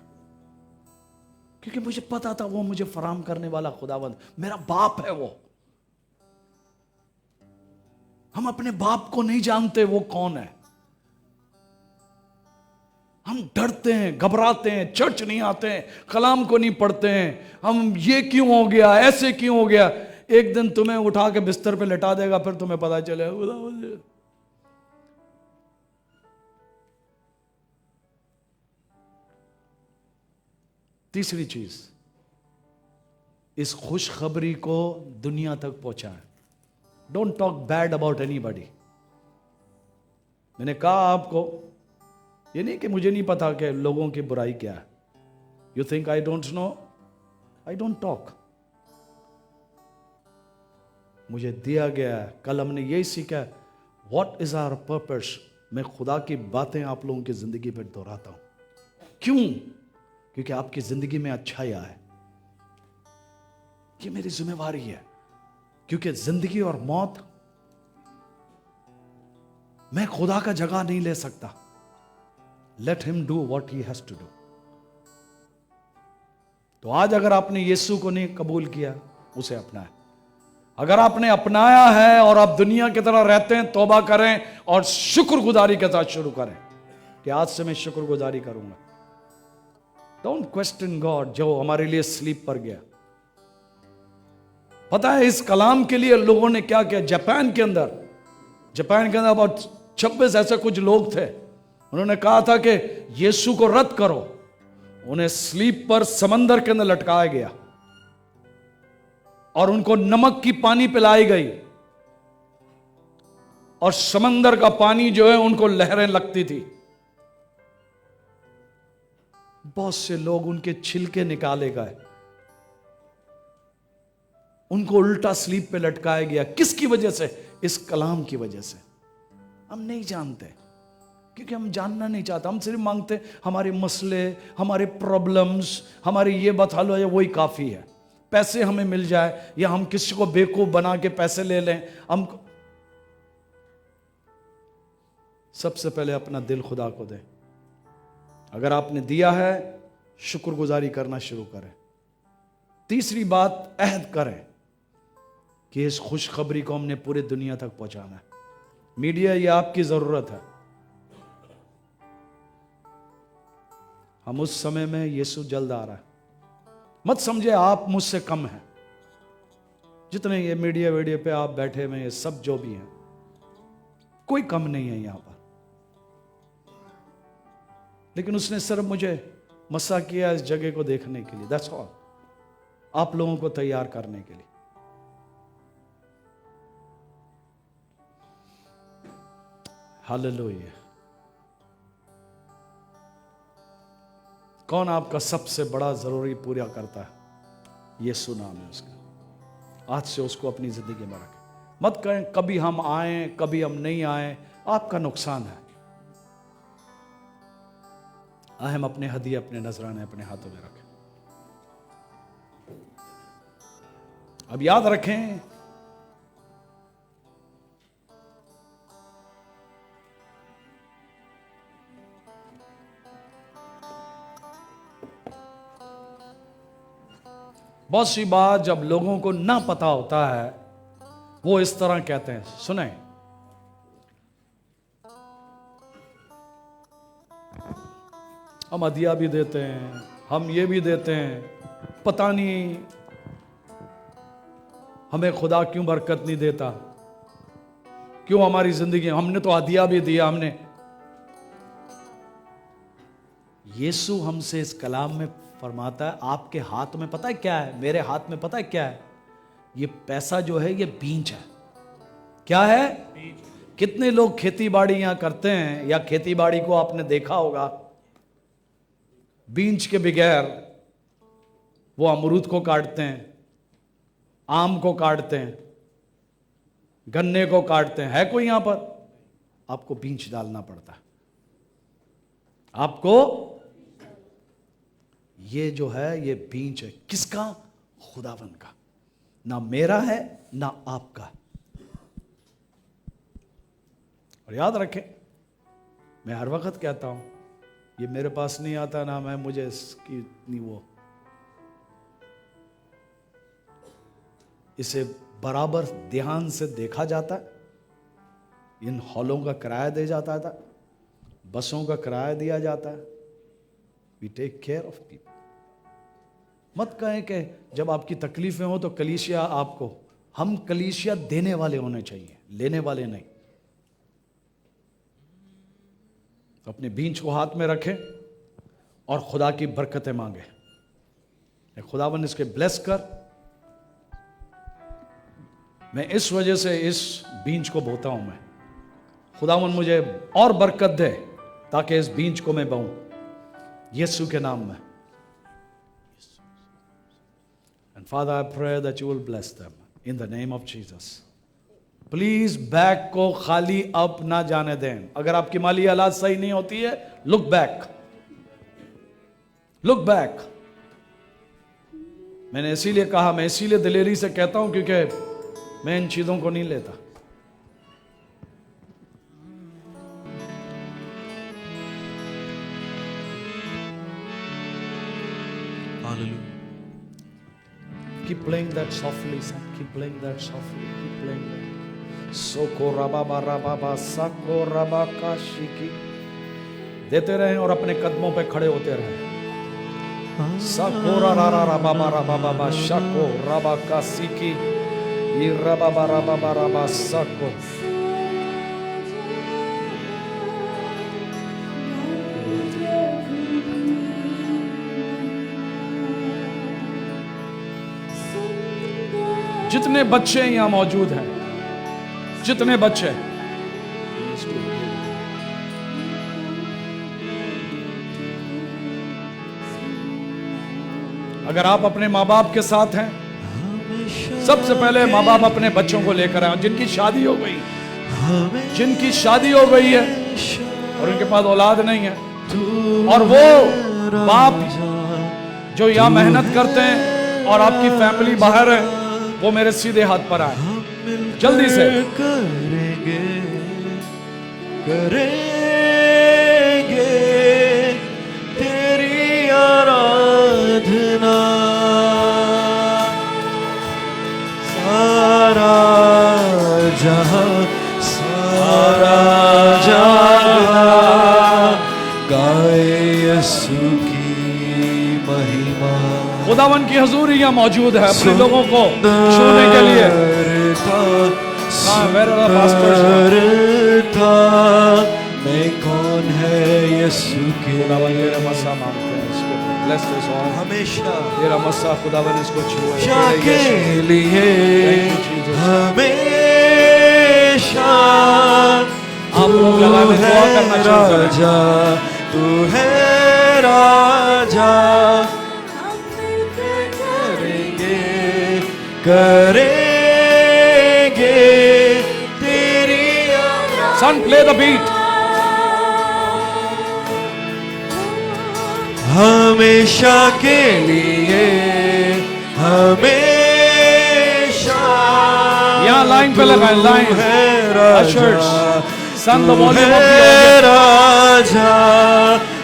क्योंकि मुझे पता था वो मुझे फराहम करने वाला खुदावंद मेरा बाप है। वो हम अपने बाप को नहीं जानते वो कौन है। हम डरते हैं, घबराते हैं, चर्च नहीं आते हैं, कलाम को नहीं पढ़ते हैं। हम ये क्यों हो गया, ऐसे क्यों हो गया। एक दिन तुम्हें उठा के बिस्तर पे लेटा देगा, फिर तुम्हें पता चले। तीसरी चीज, इस खुशखबरी को दुनिया तक पहुंचाए। Don't talk bad about anybody. मैंने कहा आपको, ये नहीं कि मुझे नहीं पता कि लोगों की बुराई क्या है। You think I don't know? I don't talk. मुझे दिया गया है। कल हमने यही सीखा, व्हाट इज आवर पर्पस मैं खुदा की बातें आप लोगों की जिंदगी पर दोहराता हूं। क्यों? क्योंकि आपकी जिंदगी में अच्छाई आए, ये मेरी जिम्मेवारी है। क्योंकि जिंदगी और मौत मैं खुदा का जगह नहीं ले सकता। Let him do what he has to do. तो आज अगर आपने यीशु को नहीं कबूल किया, उसे अपनाएं। अगर आपने अपनाया है और आप दुनिया की तरह रहते हैं, तौबा करें और शुक्रगुजारी के साथ शुरू करें कि आज से मैं शुक्रगुजारी करूंगा। डोंट क्वेश्चन गॉड जो हमारे लिए स्लीप पर गया। पता है इस कलाम के लिए लोगों ने क्या किया? जापान के अंदर about 26 ऐसे कुछ लोग थे, उन्होंने कहा था कि यीशु को रद्द करो। उन्हें स्लीप पर समंदर के अंदर लटकाया गया और उनको नमक की पानी पिलाई गई और समंदर का पानी जो है उनको लहरें लगती थी। बहुत से लोग उनके छिलके निकाले गए, उनको उल्टा स्लीप पे लटकाया गया। किसकी वजह से? इस कलाम की वजह से। हम नहीं जानते क्योंकि हम जानना नहीं चाहते। हम सिर्फ मांगते हमारे मसले, हमारे प्रॉब्लम्स, हमारे ये बता लो, या वही काफी है। पैसे हमें मिल जाए या हम किसी को बेवकूफ बना के पैसे ले लें। हम सबसे पहले अपना दिल खुदा को दें। अगर आपने दिया है, शुक्रगुजारी करना शुरू करें। तीसरी बात, अहद करें कि इस खुशखबरी को हमने पूरी दुनिया तक पहुंचाना है। मीडिया, ये आपकी जरूरत है। हम उस समय में, यीशु जल्द आ रहा है। मत समझे आप मुझसे कम हैं। जितने ये मीडिया पे आप बैठे हुए, ये सब जो भी हैं, कोई कम नहीं है यहां पर। लेकिन उसने सिर्फ मुझे मसा किया इस जगह को देखने के लिए, दैट्स ऑल। आप लोगों को तैयार करने के लिए। हालेलुया। कौन आपका सबसे बड़ा जरूरी पूरा करता है? यीशु नाम है उसका। आज से उसको अपनी जिंदगी में रखें। मत कहें कभी हम आए कभी हम नहीं आए, आपका नुकसान है। हम अपने हदिये, अपने नजराने अपने हाथों में रखें। अब याद रखें, बहुत सी बात जब लोगों को ना पता होता है, वो इस तरह कहते हैं। सुने, हम हदिया भी देते हैं, हम ये भी देते हैं, पता नहीं हमें खुदा क्यों बरकत नहीं देता, क्यों हमारी जिंदगी, हमने तो हदिया भी दिया हमने। यीशु हमसे इस कलाम में फरमाता है, आपके हाथ में पता है क्या है? मेरे हाथ में पता है क्या है? ये पैसा जो है, ये बीज है। क्या है? कितने लोग खेती बाड़ी यहां करते हैं, या खेती बाड़ी को आपने देखा होगा, बीज के बगैर वो अमरूद को काटते हैं, आम को काटते हैं, गन्ने को काटते हैं। है कोई यहां पर? आपको बीज डालना पड़ता है। आपको ये जो है, ये बीज है। किसका? खुदावंद का। ना मेरा है ना आपका। और याद रखें, मैं हर वक्त कहता हूं, ये मेरे पास नहीं आता ना मैं, मुझे इसकी इतनी वो, इसे बराबर ध्यान से देखा जाता है। इन हॉलों का किराया दिया जाता था, बसों का किराया दिया जाता है। We take care of people. मत कहें कि जब आपकी तकलीफें हो तो कलीसिया आपको, हम कलीसिया देने वाले होने चाहिए, लेने वाले नहीं। तो अपने बीज को हाथ में रखें और खुदा की बरकतें मांगे। खुदावन इसके ब्लेस कर। मैं इस वजह से इस बीज को बोता हूं, मैं खुदावन मुझे और बरकत दे ताकि इस बीज को मैं बोऊं यीशु के नाम में। And Father, I pray that you will bless them in the name of Jesus. Please bag को खाली अब ना जाने दें। अगर आपकी माली हालात सही नहीं होती है, लुक बैक, लुक बैक। मैंने इसीलिए कहा, मैं इसीलिए दिलेरी से कहता हूं क्योंकि मैं इन चीजों को नहीं लेता। Keep playing that softly, son. Keep playing that softly. Keep playing that. Soko rababa rababa sako rabaka shiki. देते रहें और अपने कदमों पे खड़े होते रहें। सको रा रा रा बाबा राबा शको rabaka siki. ये rababa rababa rabba sako. जितने बच्चे यहां मौजूद हैं, जितने बच्चे, अगर आप अपने माँ बाप के साथ हैं, सबसे पहले माँ बाप अपने बच्चों को लेकर आए जिनकी शादी हो गई, जिनकी शादी हो गई है और उनके पास औलाद नहीं है, और वो बाप जो यहां मेहनत करते हैं और आपकी फैमिली बाहर है, वो मेरे सीधे हाथ पर आए जल्दी से। करेंगे करेंगे तेरी आराधना, सारा जहां सारा जहां गाए यीशु की महिमा। खुदावन की हजूरी यहाँ मौजूद है अपने लोगों को छूने के लिए। मैं कौन है यीशु के मसा मांगते हैं इसको, ब्लेस दिस ऑल हमेशा तेरा मसा खुदावन इसको छुए के लिए हमेशा। आप लोग लगा में दुआ करना चाहते हैं। राजा तू है राजा, करेंगे तेरी सन प्ले द बीट। हमेशा के लिए हमेशा। यहाँ लाइन पे लगाए, लाइन है राजा, सन द वॉल्यूम है राजा।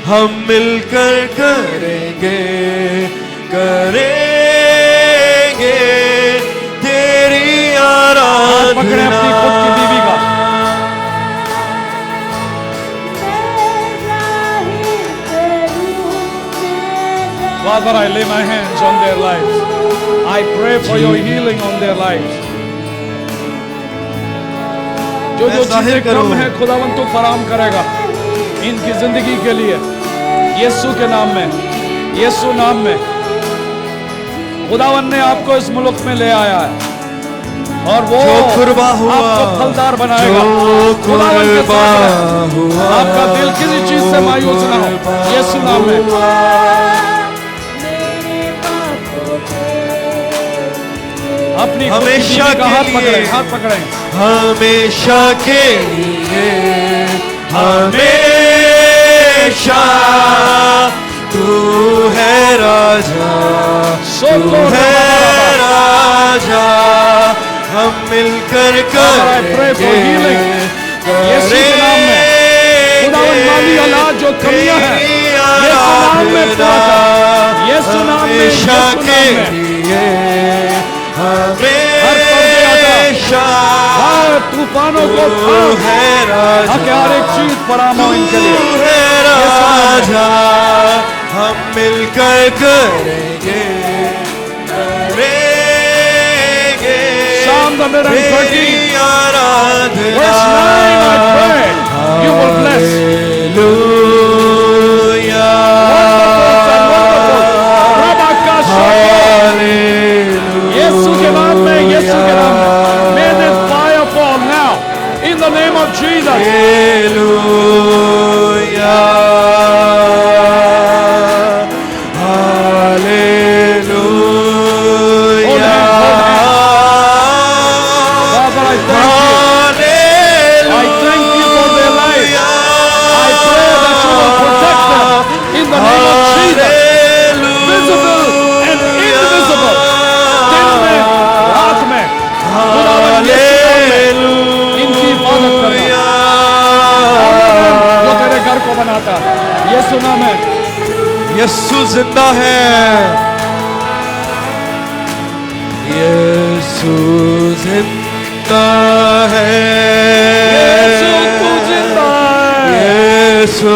हम मिलकर करेंगे करेंगे तेरी आराधना। पकड़े अपनी खुद की बीवी का। Father, I lay my hands on their lives. I pray for your healing on their lives. जो चीजें कम है खुदावन तू फराम करेगा इनकी जिंदगी के लिए, यीशु के नाम में, यीशु नाम में। खुदावन ने आपको इस मुल्क में ले आया है और वो आपको फलदार बनाएगा। खुदावन के साथ आपका दिल किसी चीज से मायूस ना हो, यीशु नाम में। अपनी हमेशा का हाथ पकड़े, हाथ पकड़े। हमेशा के लिए हमेशा तू है राजा, तू है राजा। हम मिलकर करेंगे यीशु के नाम में। खुदावन माली हालात जो कमियां हैं यीशु नाम में पूरा कर, यीशु नाम में, यीशु नाम में। हमेशा हर तूफानों को ताकि हर एक चीज फराम हो इनके लिए। राजा हम मिलकर करेंगे करेंगे Psalm 130 Aradhana. verse 9 I pray you will bless. यीशु के नाम में, यीशु के नाम में। May this fire fall now in the name of Jesus. Hallelujah. Hallelujah. Father, I thank you. यीशु नाम में। यीशु जिंदा है, यीशु जिंदा है, यीशु तू जिंदा है। यीशु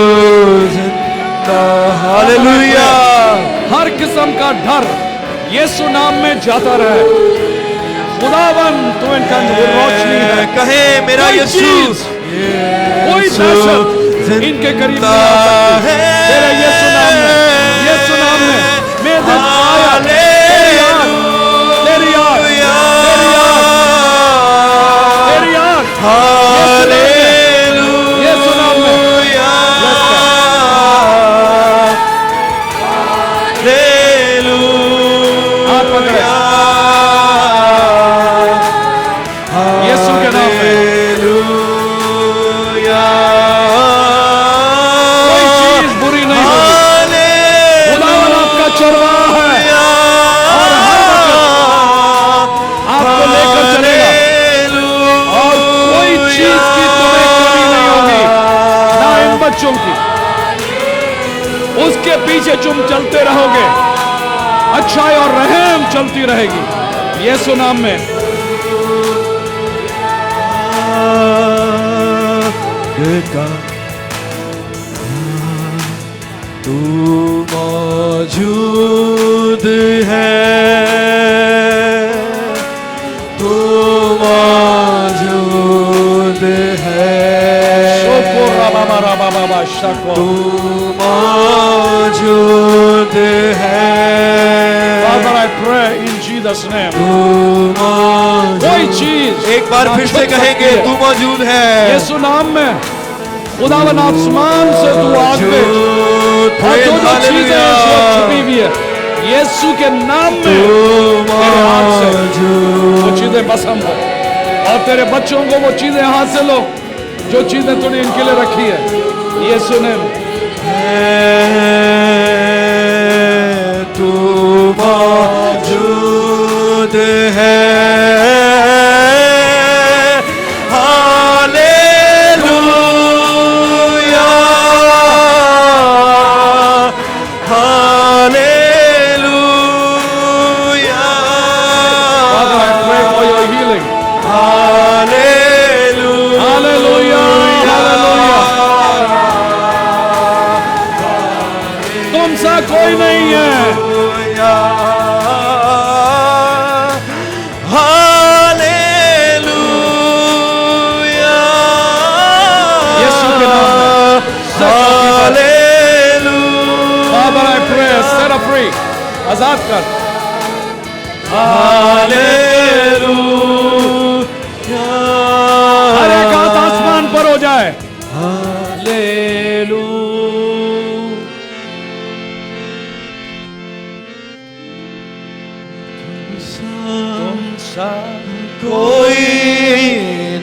जिंदा, हालेलुया। हर किस्म का डर यीशु नाम में जाता रहे। खुदावन तू इनका रोशनी है। कहे मेरा कोई यीशु, चीज, कोई दहशत इनके करीब नहीं आ सकती। तेरे यीशु नाम में, यीशु नाम में मैं दिन आया। तेरी आग, तेरी आग, तेरी आग, तेरी आग यीशु नाम में। हाथ पकड़े यीशु के नाम में। कोई चीज बुरी नहीं होगी। खुदावन आपका चरवाहा है और हर वक्त आपको लेकर चलेगा और कोई चीज की तुम्हें कमी नहीं होगी, ना इन बच्चों की। उसके पीछे तुम चलते रहोगे, अच्छाई और रहम चलती रहेगी यीशु नाम में। तू मौजूद है, तू मौजूद है, तू मौजूद है। Father, I pray in Jesus' name. तू मौजूद, कोई चीज एक बार फिर से कहेंगे, तू मौजूद है यीशु नाम में। खुदावन आसमान से तू आग भेज और जो जो चीजें इस वक्त छुपी हुई है यीशु के नाम में तेरे हाथ से वो चीजें भस्म हो और तेरे बच्चों को वो चीजें हासिल हो जो चीजें तूने इनके लिए रखी है यीशु ने। तू मौजूद है, कोई नहीं है। हालेलुया, यीशु के नाम में। Hallelujah. Father, I pray, set her free, आजाद कर। हालेलुया, हर एक हाथ आसमान पर हो जाए। हालेलुया। कोई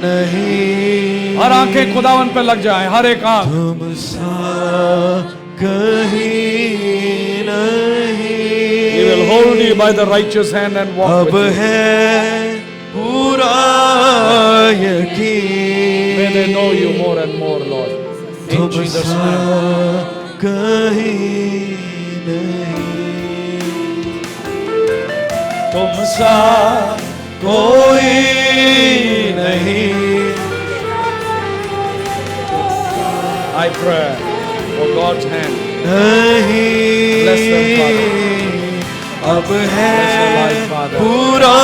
नहीं, हर आंखें खुदावन पे लग जाएं, हर एक आंख। तुम सा कहीं नहीं। He will hold you by the righteous hand and walk अब with you. है पूरा यकीन, May they know you more and more, Lord. In तुम Jesus' सा name. कहीं नहीं, तुम सा कोई नहीं। I pray for God's hand. नहीं, Bless them, अब है Bless their life, Father. पूरा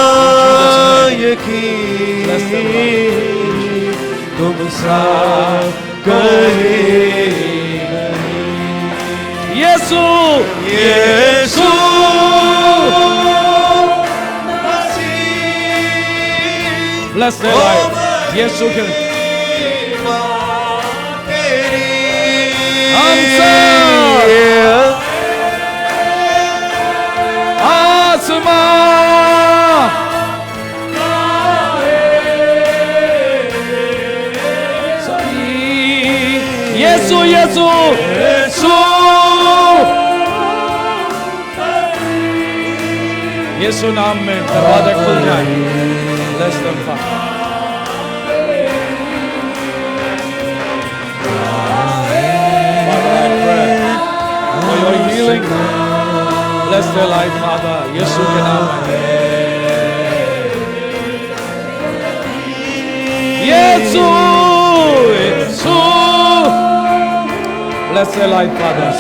Bless them, यकीन, तुम सा कहीं नहीं। यीशु, यीशु bless their life. यीशु के आसमान यीशु यीशु यीशु यीशु नाम में दरवाजा खुल जाए। Bless them, Father. Father, I pray the light, Father. यीशु के नाम में। यीशु, यीशु। Bless their life, Father.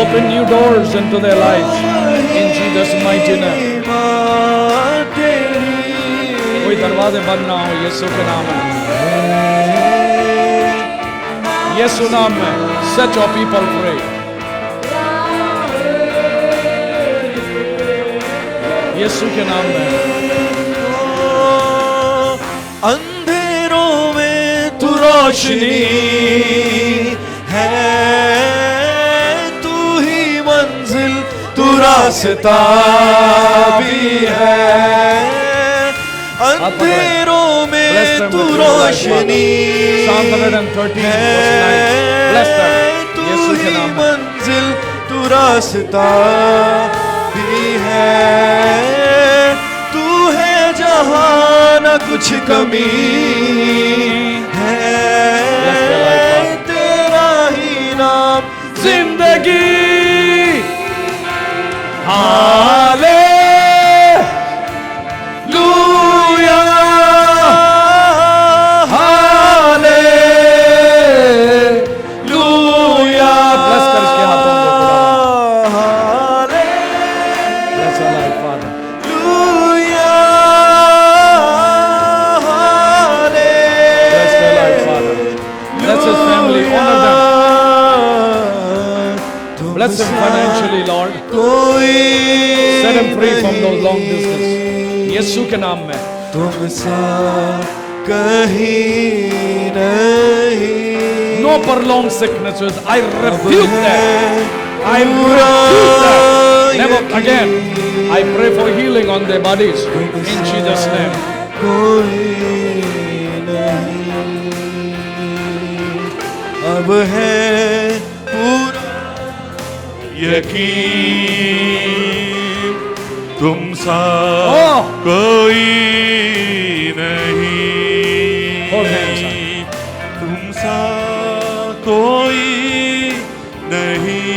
Open new doors into their lives in Jesus' mighty name. कोई दरवाजे बंद ना हो यीशु के नाम में। यीशु नाम में set your people free. यीशु के नाम में। अंधेरों में तू रोशनी है, तू ही मंजिल, तू रास्ता भी है। अंधेरों में तू रोशनी है, तू ही मंजिल, तू रास्ता भी है। तू है जहां न कुछ कमी है, तेरा ही नाम जिंदगी। Hallelujah, hallelujah. ब्लेस कर इसके हाथों को खुदा। Bless our life, Father. Bless their life, Father. Bless his family, honor them. Bless them financially, Lord. Set them free from those long distance. यीशु के नाम में। तुम सा कहीं नहीं। No prolonged sicknesses. I rebuke that. I rebuke that. Never again. I pray for healing on their bodies in Jesus' name. कोई नहीं अब है पूरा यकीन, तुम सा Oh. कोई नहीं, Hold hands, son. तुम सा कोई नहीं।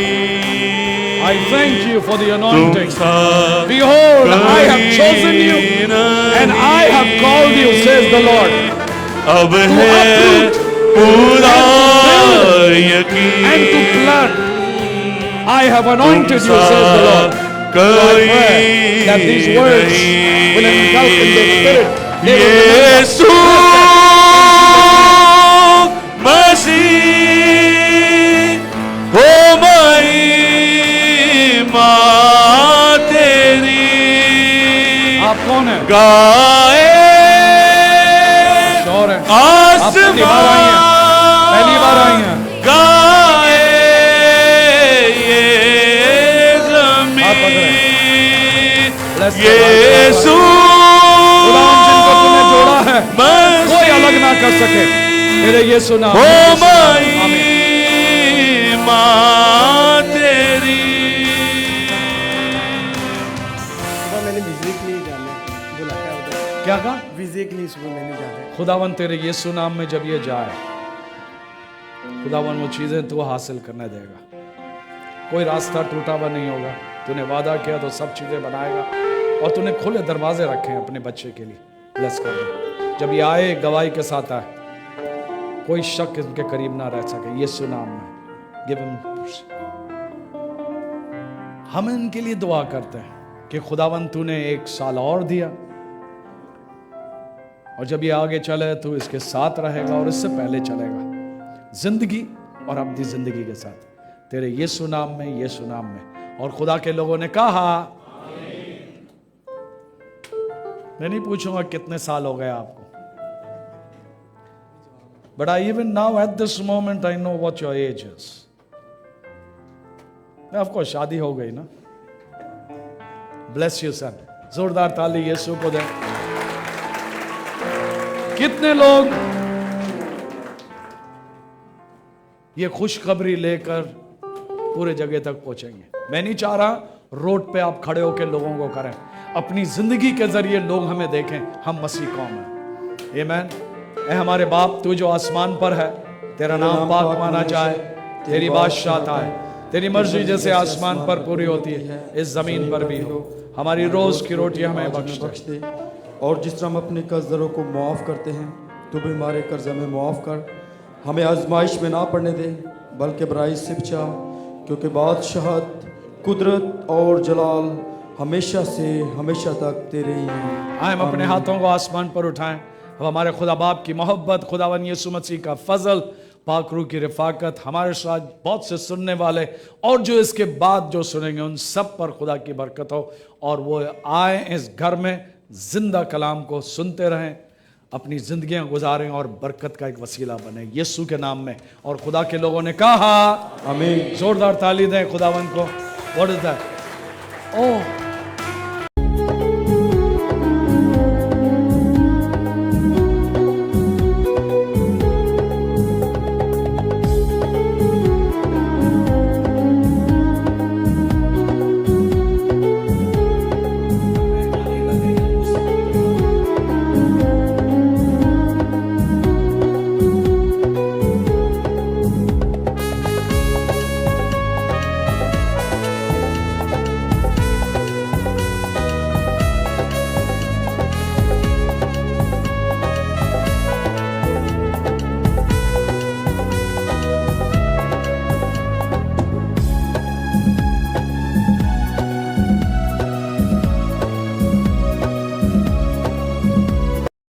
I thank you for the तुम anointing. सा Behold, I have chosen you and I have called you, says the Lord, अब to है uproot पूरा and to यकीन, plant. I have anointed you, says the Lord. So I pray that these words will engulf in their spirit. They will remember. यीशु मसीह हो महिमा तेरी, आप कौन है? गाए श्योर है आप पहली बार आई हैं, पहली बार आई हैं। गाए ये हाथ पकड़े। ज़मीन, Bless the Lord. यीशु खुदावंद जिनको तूने जोड़ा है कोई अलग ना कर सके। तेरे यीशु नाम हो में। आमीन। महिमा तेरी। सुबह मैंने बिजली के लिए जाना है, बुलाया उधर क्या कहा? बिजली के लिए सुबह मैंने जाना है। खुदावन तेरे यीशु नाम में जब ये जाए, खुदावन वो चीजें तू हासिल करने देगा। कोई रास्ता टूटा हुआ नहीं होगा। तूने वादा किया तो सब चीजें बनाएगा, और तूने खुले दरवाजे रखे हैं अपने बच्चे के लिए। ब्लेस कर दे। जब ये आए गवाही के साथ आए, कोई शक इनके करीब ना रह सके। यीशु नाम में गिव हिम। हम इनके लिए दुआ करते हैं कि खुदावन तूने 1 साल और दिया, और जब ये आगे चले तो इसके साथ रहेगा और इससे पहले चलेगा जिंदगी और अपनी जिंदगी के साथ। तेरे यीशु नाम में, यीशु नाम में। और खुदा के लोगों ने कहा, मैं नहीं पूछूंगा कितने साल हो गए आपको, but I even now at this moment I know what your age is. आपको शादी हो गई ना? ब्लेस यू सन। जोरदार ताली यीशु को दे। कितने लोग ये खुशखबरी लेकर पूरे जगह तक पहुंचेंगे? मैं नहीं चाह रहा रोड पे आप खड़े होकर लोगों को करें, अपनी जिंदगी के जरिए लोग हमें देखें हम मसीह कौम हैं। आमीन। ऐ हमारे बाप, तू जो आसमान पर है, तेरा नाम पाक माना जाए, तेरी बादशाहत आए, तेरी मर्जी जैसे आसमान पर पूरी होती है इस जमीन पर भी हो। हमारी रोज की रोटी हमें बख्श दे। दे। और जिस तरह हम अपने कर्जदारों को माफ़ करते हैं, तू भी हमारे कर्ज हमें माफ़ कर। हमें आजमाइश में ना पड़ने दे, बल्कि बुराई से बचा, क्योंकि बादशाहत, कुदरत और जलाल हमेशा से हमेशा तक तेरे ही हैं। आए हम अपने हाथों को आसमान पर उठाएं। अब हमारे खुदा बाप की मोहब्बत, खुदावन यीशु मसीह का फजल, पाक रूह की रफाकत, हमारे साथ बहुत से सुनने वाले और जो इसके बाद जो सुनेंगे उन सब पर खुदा की बरकत हो, और वो आए इस घर में जिंदा कलाम को सुनते रहें, अपनी जिंदगियां गुजारें और बरकत का एक वसीला बने यीशु के नाम में। और खुदा के लोगों ने कहा आमीन। जोरदार ताली दें खुदावन को। What is that? ओह